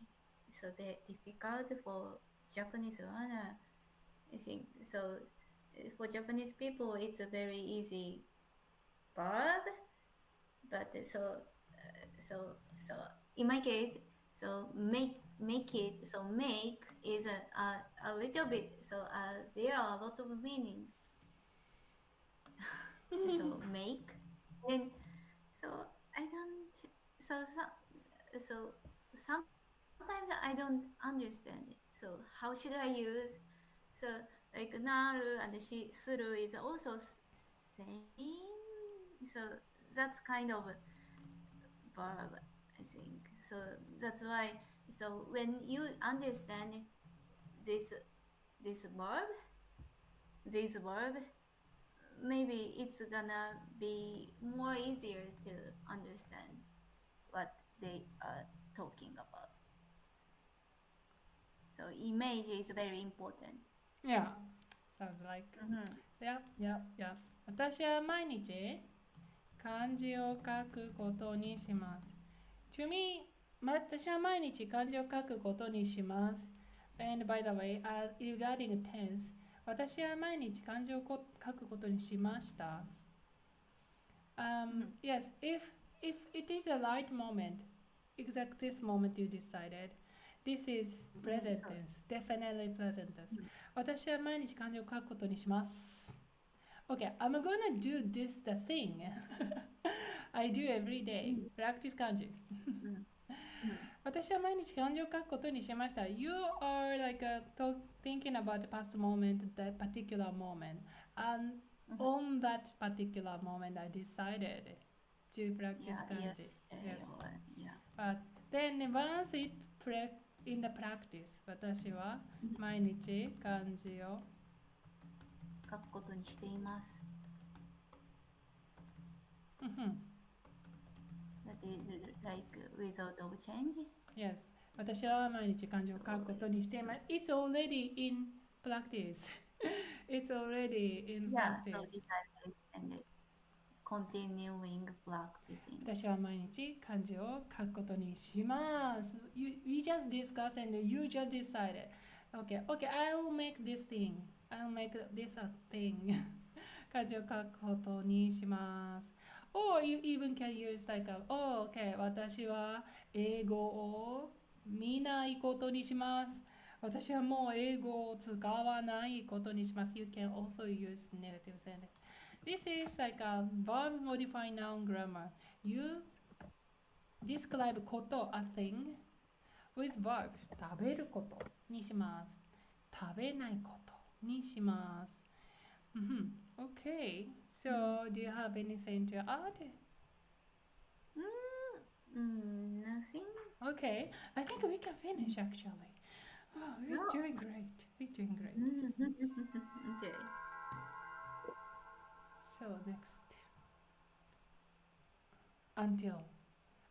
S2: so difficult for Japanese learner. I think so. For Japanese people, it's a very easy verb, but so in my case, so make it so make is a little bit so there are a lot of meaning. So make and so I don't so sometimes I don't understand it. So how should I use so like naru and suru is also same so that's kind of verb I think so that's why so when you understand this this verb maybe it's gonna be more easier to understand what they are talking about. So image is very important.
S1: Yeah, sounds like. Yeah. 私は毎日漢字を書くことにします。To me, 私は毎日漢字を書くことにします。And by the way, regarding tense, 私は毎日漢字を書くことにしました。Yes, if it is a right moment, exact this moment you decided, this is present tense, definitely present tense. 私は毎日漢字を書くことにします。Okay, I'm gonna do this the thing. I do every day. Practice 漢字。私は毎日漢字を書くことにしました。You are like thinking about the past moment, that particular moment. And on that particular moment, I decided to practice kanji. Yes. But then once in the practice, 私は毎日漢字を
S2: 書くことにしています。That is like result of change?
S1: Yes. 私は毎日漢字を書くことにしています。It's already in practice. It's already in practice.
S2: So decided and continuing practicing.
S1: 私は毎日漢字を書くことにします。We just discussed and you just decided. Okay, I'll make this thing. I'll make this a thing. 漢字を書くことにします。Or you even can use like okay, 私は英語を見ないことにします。私はもう英語を使わないことにします。You can also use negative sentence. This is like a verb modifying noun grammar. You describe こと a thing with verb 食べることにします。食べないことにします。Okay, so do you have anything to add?
S2: Nothing.
S1: Okay, I think we can finish actually. Oh, we're doing great.
S2: Okay.
S1: So next. Until.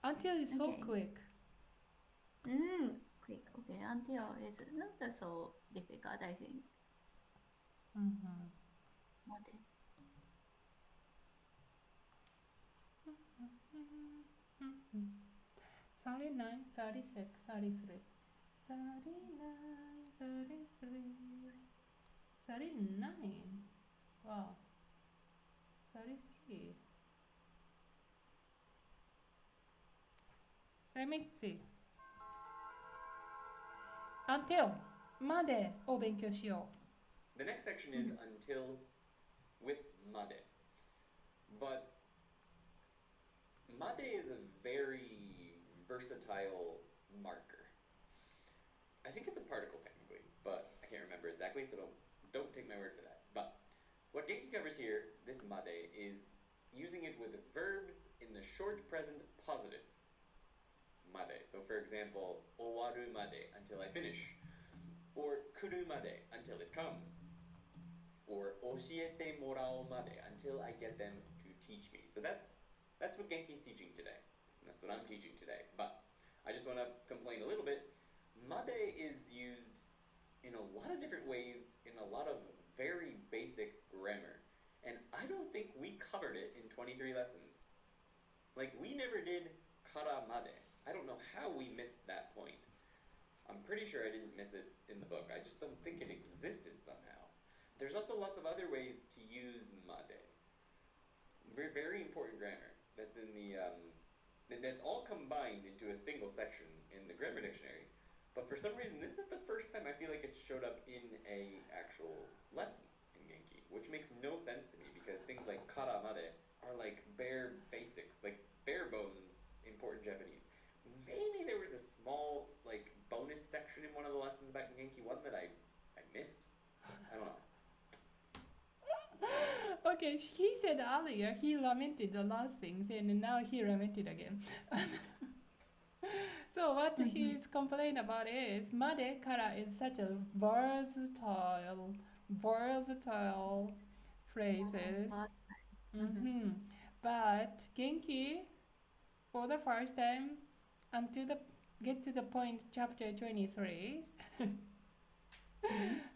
S1: Until is so quick.
S2: Quick. Okay, until is not so difficult, I think. 待て。
S1: 39, 36, 33. 39, 33. 39. Wow. 33. Let me see. Until までを勉強しよう。
S3: The next section is until with made. But made is a very versatile marker. I think it's a particle technically, but I can't remember exactly, so don't take my word for that. But what Genki covers here, this made, is using it with verbs in the short present positive. Made. So for example, owaru made, until I finish. Or kuru made, until it comes. Or oshiete morao made, until I get them to teach me. So that's what Genki's teaching today. And that's what I'm teaching today. But I just want to complain a little bit. Made is used in a lot of different ways in a lot of very basic grammar. And I don't think we covered it in 23 lessons. Like, we never did kara made. I don't know how we missed that point. I'm pretty sure I didn't miss it in the book. I just don't think it existed somehow. There's also lots of other ways to use made. Very, very important grammar. That's in the that's all combined into a single section in the grammar dictionary. But for some reason, this is the first time I feel like it showed up in a actual lesson in Genki, which makes no sense to me because things like kara made are like bare basics, like bare bones important Japanese. Maybe there was a small like bonus section in one of the lessons back in Genki 1 that I missed. I don't know.
S1: Okay, he said earlier he lamented a lot of things and now he lamented again. So what he's complaining about is made kara is such a versatile phrases. But Genki, for the first time, until get to the point chapter 23,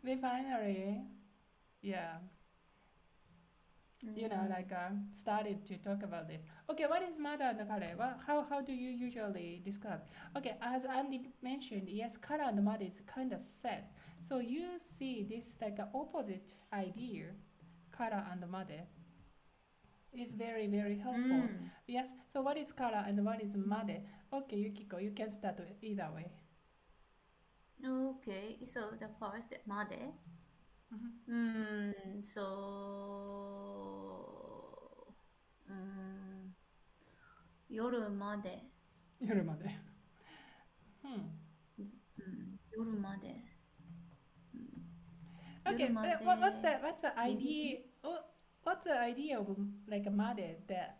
S1: they finally, started to talk about this. Okay, what is mada and kare? How do you usually describe? Okay, as Andy mentioned, yes, kara and mada is kind of set. So you see this like an opposite idea, kara and mada. Is very, very helpful. Yes, so what is kara and what is made? Okay, Yukiko, you can start either way.
S2: Okay, so the first made. So, 夜まで、
S1: 夜まで。Hmm.
S2: 夜まで、
S1: Okay, what's the
S2: 夜まで勉強しない。
S1: idea? What's the idea of like a mother that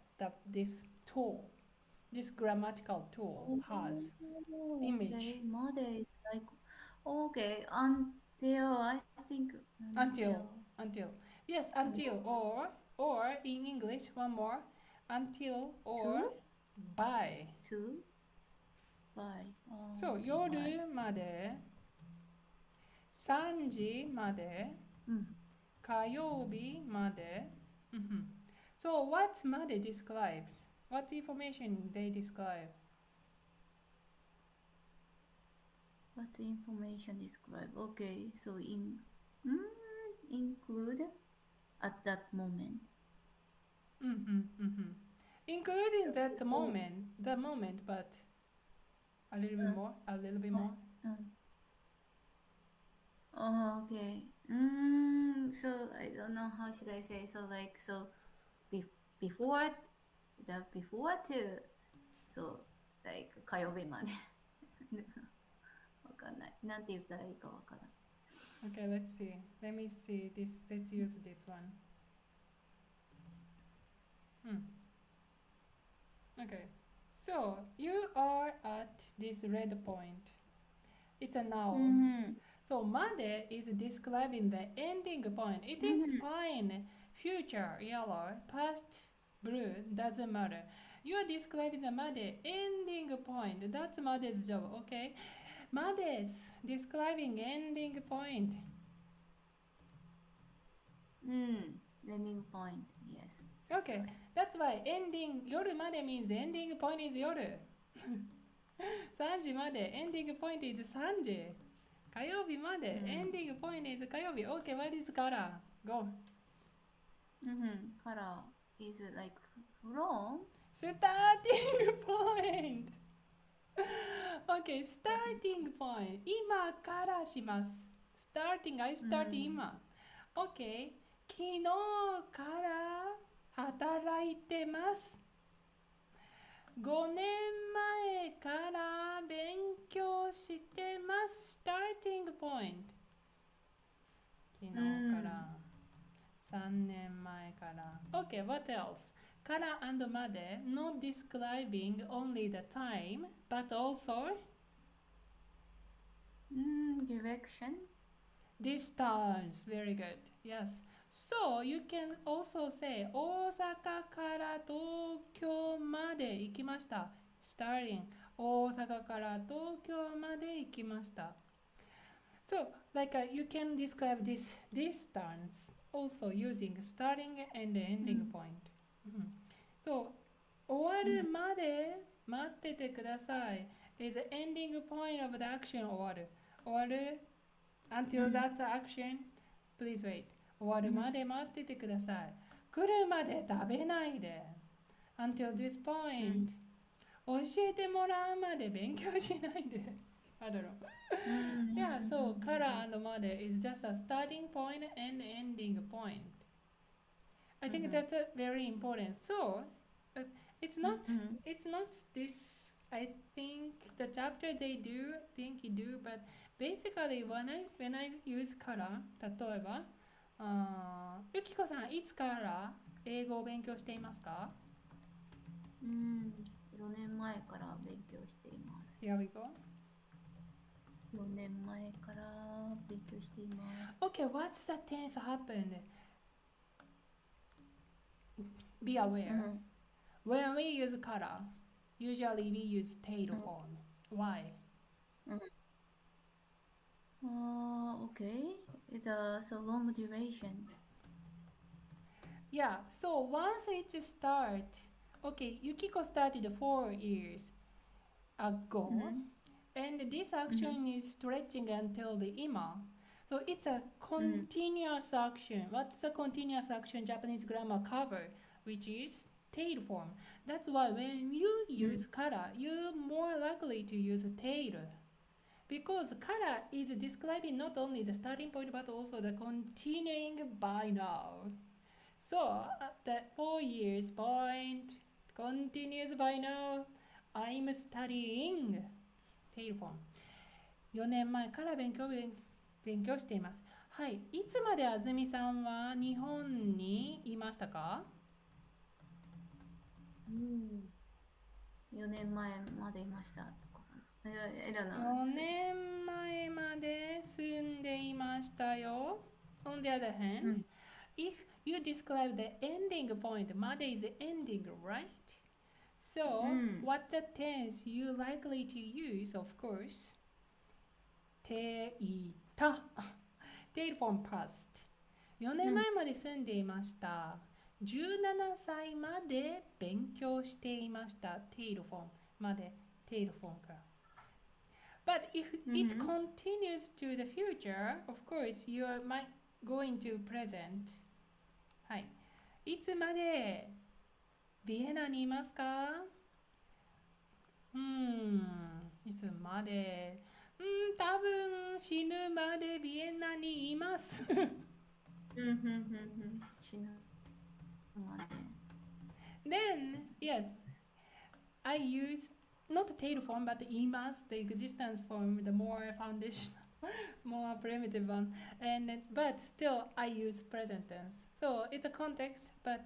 S1: this tool, this grammatical tool has
S2: Oh,
S1: image
S2: okay. Mother is like, okay, until, I think,
S1: until
S2: until,
S1: until yes
S2: until
S1: until or in English one more until or
S2: two,
S1: by.
S2: two, by. Oh,
S1: そう
S2: okay, by.
S1: 夜まで3時まで
S2: Mm.
S1: 火曜日まで So what まで describes? What information they describe?
S2: What's the information described? Okay, so mm, include at that moment.
S1: Including
S2: So,
S1: that
S2: oh,
S1: moment, but
S2: uh,
S1: a little bit
S2: past,
S1: more.
S2: oh, okay. So I don't know how should I say. So like, so be, before before to, so like 火曜日までわかんない。なんて言ったらいいかわからん。
S1: Okay, let's see. Let me see this. Let's use this one. Okay. So you are at this red point. It's a noun. So made is describing the ending point. It is fine. Future yellow, past blue, doesn't matter. You are describing the made ending point. That's made's job, okay? Made's describing ending point.
S2: Ending point. Yes.
S1: Okay, that's why ending 夜まで means ending point is 夜。3時まで ending point is 3時。火曜日まで ending point is 火曜日。Okay, what is color? Go.
S2: Color is like from.
S1: Starting point. Okay, starting point. 今からします。Starting, I start 今。Okay, 昨日から働いてます。5年前から勉強してます。Starting point. 昨日から3年前から。Okay, what else? から and まで not describing only the time, but also
S2: Direction.
S1: distance. Very good. Yes. So you can also say 大阪から東京まで行きました。Starting 大阪から東京まで行きました。So like you can describe this distance also using starting and ending point. So 終わるまで待っててください is the ending point of the action 終わる。終わる until that action, please wait. 終わるまで待っててください。来るまで食べないで。Until this point, 教えてもらうまで勉強しないで。I don't know. Yeah, so から and まで is just a starting point and ending point. I think that's very important. So, it's not this. I think the chapter they do think you do, but basically when I use から例えばゆきこさんいつから英語を勉強していますか
S2: 4年前から勉強しています。
S1: Here we go.
S2: 4年前から勉強しています。
S1: Okay, what's the tense happened? Be aware. When we use から usually we use tail form. Why?
S2: Okay. It's a so long duration.
S1: Yeah, so once it start, okay, Yukiko started 4 years ago, and this action is stretching until the ima. So it's a continuous action. What's the continuous action Japanese grammar cover? Which is tail form. That's why when you use kara, you're more likely to use tail. because kara is describing not only the starting point but also the continuing by now. So the 4 years point continues by now. I'm studying テイルフォン。4年前から勉強しています。はい。いつまであずみさんは日本にいましたか？4
S2: 年前までいましたとか。I don't know.
S1: 4年前まで住んでいましたよ。On the other hand, if you describe the ending point, まで is ending, right? So, what's the tense you likely to use, of course? ていた。Date from past. 4年前まで住んでいました。17歳まで勉強していました。Tail from まで Tail from から。But if it continues to the future, of course, you are going to present. はい。いつまでビエナにいますか？いつまで多分死ぬまでビエナにいます。
S2: 死ぬまで。
S1: Then, yes, I use not the tail form but imas, the existence form, the more foundation, more primitive one. But still, I use present tense. So it's a context, but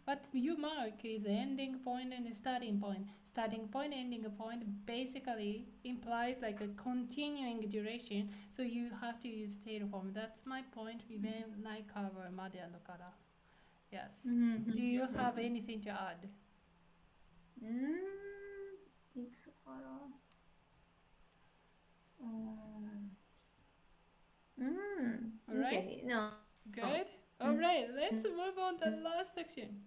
S1: what you mark is the ending point and the starting point. Starting point, ending point basically implies like a continuing duration. So you have to use tail form. That's my point when I cover made and kara. Yes. Do you have anything to add?
S2: いつから
S1: Alright.
S2: Okay, no.
S1: Good. Alright, let's move on to the last section.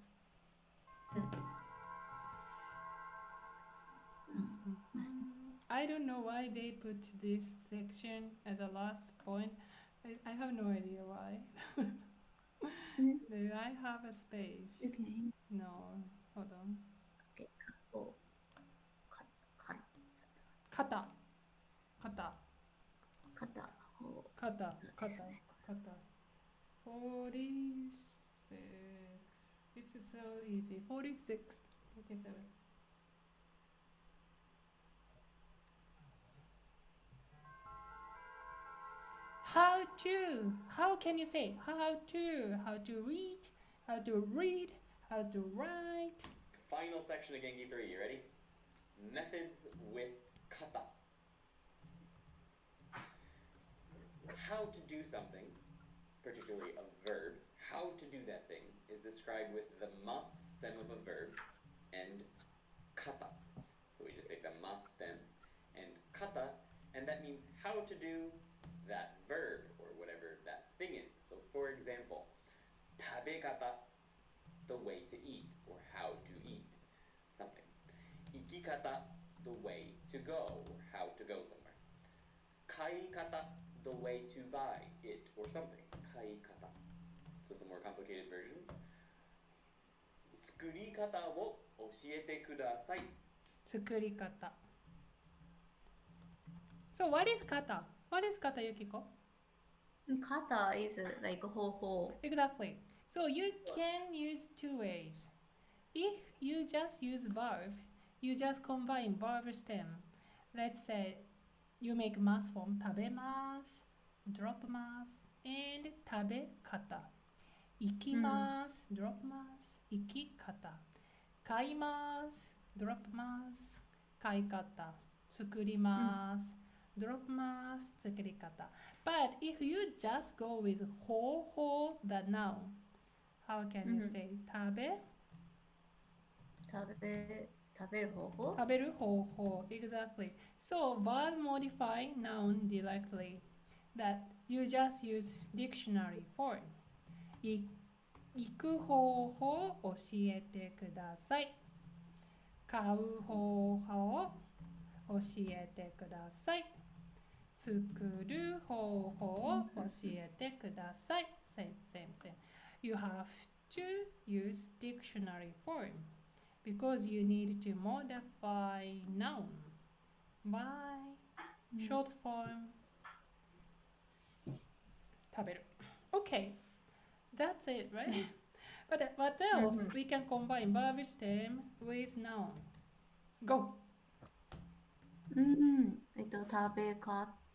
S1: I don't know why they put this section as a last point. I have no idea why. Do I have a space?
S2: Okay.
S1: No. Hold on.
S2: Okay.
S1: Kata. Kata.
S2: 片方
S1: Kata.
S2: で
S1: Kata.
S2: すね。
S1: Kata. 46. It's so easy. 46. 47. How to? How can you say? How to? How to read? How to read? How to write?
S3: Final section of Genki 3, you ready? Methods with kata. How to do something, particularly a verb, how to do that thing is described with the mas stem of a verb and kata. So we just take the mas stem and kata, and that means how to do that verb or whatever that thing is. So for example, tabekata, the way to eat or how to eat something. Ikikata, the way to go or how to go somewhere. Kaikata, the way to buy it or something. Kaikata. So some more complicated versions. 作り方を教えてください。
S1: 作り方. So what is kata? What is kata, Yukiko?
S2: Kata is like 方法.
S1: Exactly. So you can use two ways. If you just use verb, you just combine verb stem. Let's say you make mas form 食べます drop ます and 食べ方行きます drop ます行き方買います drop ます買い方作ります drop ます作り方 But if you just go with 方法 the noun, how can you say 食べ
S2: 食べる方法?
S1: 食べる方法 Exactly. So verb modify noun directly. That you just use dictionary form. 行く方法教えてください。買う方法教えてください。作る方法教えてください。Same. You have to use dictionary form. Because you need to modify noun by short form 食べる okay that's it right but what else we can combine verb stem with noun go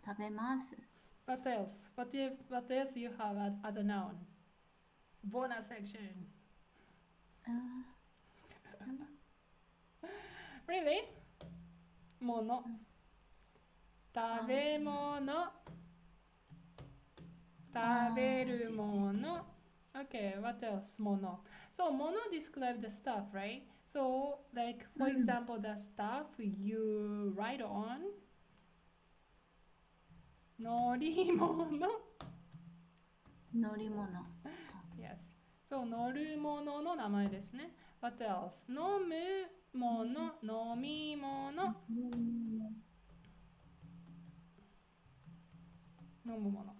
S2: 食べます。
S1: what else what else you have as a noun bonus section
S2: あ
S1: really もの食べ物食べるもの okay what else もの so もの describe the stuff right so like for example the stuff you ride on 乗り物
S2: 乗り物。
S1: yes so 乗るものの名前ですね what else 飲むもの飲み物飲むもの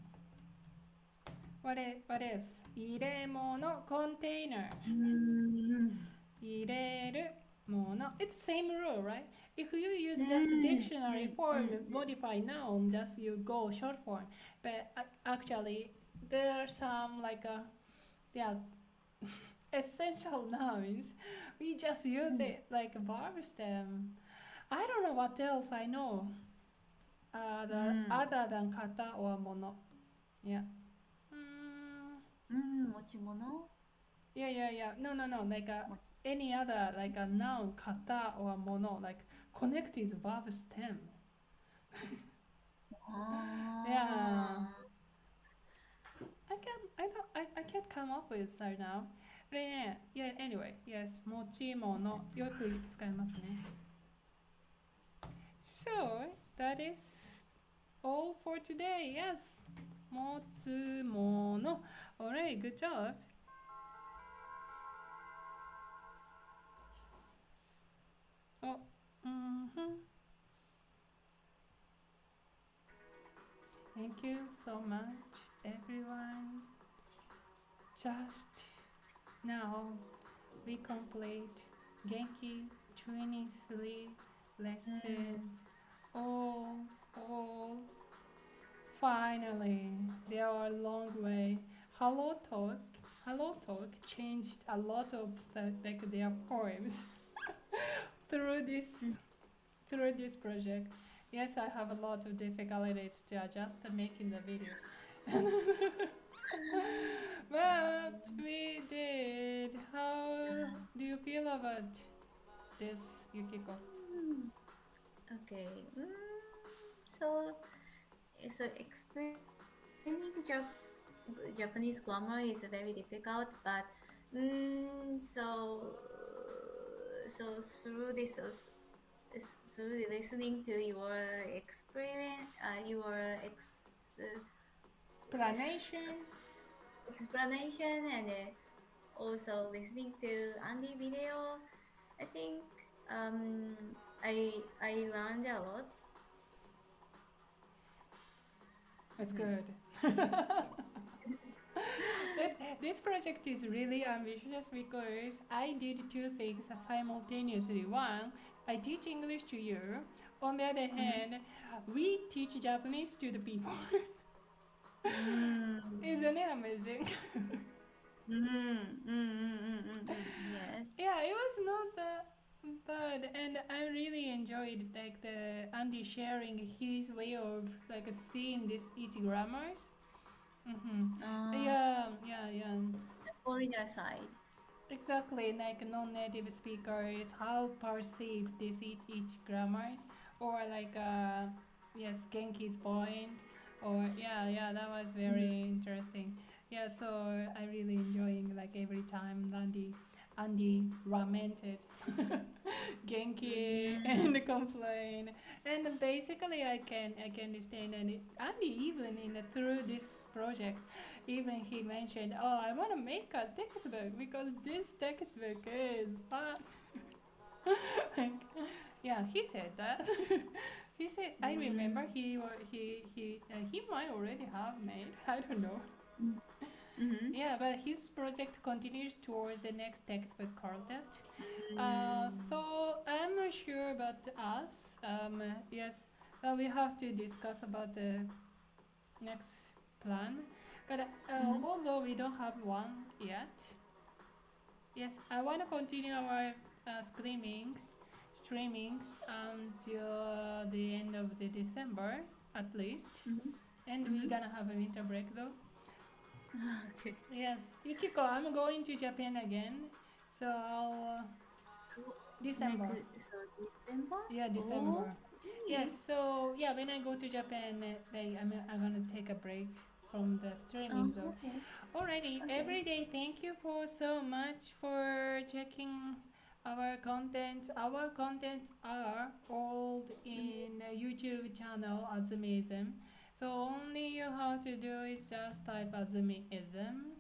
S1: what is 入れ物 container 入れるもの it's same rule right if you use just dictionary form modify noun just you go short form but actually there are some like yeah essential nouns we just use it like a verb stem I don't know what else I know other than kata or mono yeah
S2: 持ち物
S1: yeah no like
S2: 持ち
S1: any other like a noun kata or mono like connect is verb stem yeah I can't come up with right now but yeah anyway yes 持ち物よく使いますね so that is all for today yes 持つ物 alright good job oh thank you so much everyone just now we complete Genki 23 lessons all finally they are a long way hello talk changed a lot of like their poems through this project yes I have a lot of difficulties to adjust to making the videos but we did how do you feel about this Yukiko
S2: Okay. So explaining Japanese grammar is very difficult, but so through this through listening to your experience, explanation, and also listening to Andy video, I think I learned a lot.
S1: that's good this project is really ambitious because I did two things simultaneously. One, I teach English to you. On the other hand, we teach Japanese to the people. Isn't it amazing?
S2: Yes.
S1: Yeah, it was not that bad, and I really enjoyed like the Andy sharing his way of like seeing this each grammars. Yeah.
S2: The foreigner side.
S1: Exactly, like non-native speakers, how perceive this each grammars, or like yes, Genki's point, or yeah, that was very interesting. Yeah, so I really enjoying like every time Andy lamented Genki and complain, and basically I can understand and Andy even in through this project even he mentioned, oh, I want to make a textbook because this textbook is bad. Like, yeah, he said that. He said, I remember he might already have made. I don't know. Yeah, but his project continues towards the next textbook quartet. So I'm not sure about us. Yes, we have to discuss about the next plan. But
S2: Mhm.
S1: although we don't have one yet, yes, I want to continue our streamings until the end of the December at least.
S2: Mhm.
S1: And we're
S2: Mhm.
S1: gonna have a winter break though.
S2: Okay.
S1: Yes, Yukiko, I'm going to Japan again. So
S2: Oh,
S1: December.
S2: next so December?
S1: Yeah,
S2: Oh,
S1: December. Yes,
S2: really?
S1: so yeah, when I go to Japan, I'm gonna take a break from the streaming though.
S2: Okay.
S1: Alrighty,
S2: Okay.
S1: every day, thank you for so much for checking our content. Our contents are all
S2: Mhm.
S1: in YouTube channel Azumiism. So only you have to do is just type Azumiism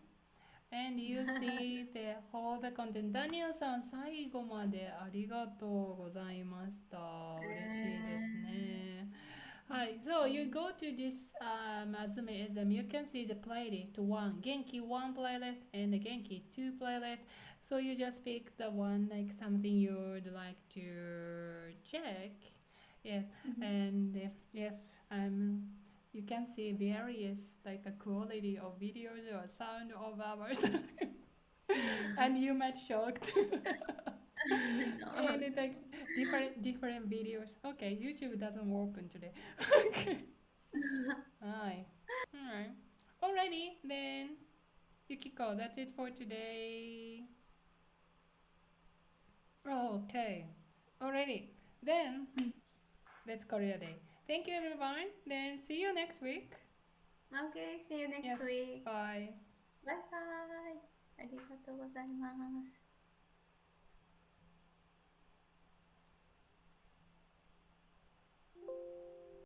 S1: and you see the whole the content. ダニエルさん、最後までありがとうございました。嬉しいですね。はい、so you go to this Azumeism, you can see the playlist one, Genki one playlist and the Genki two playlist. So you just pick the one like something you would like to check. Yeah,
S2: Mhm.
S1: and yes, you can see various like a quality of videos or sound of ours, and you might shocked.
S2: No.
S1: And it's like different videos. Okay, YouTube doesn't open today. Okay. Hi. Alright. Alrighty then. Yukiko, that's it for today. Okay. Alrighty. Then let's call it a day. Thank you everyone. Then see you next week.
S2: Okay, see you
S1: Yes.
S2: next week.
S1: Bye.
S2: バイバイ。ありがとうございます。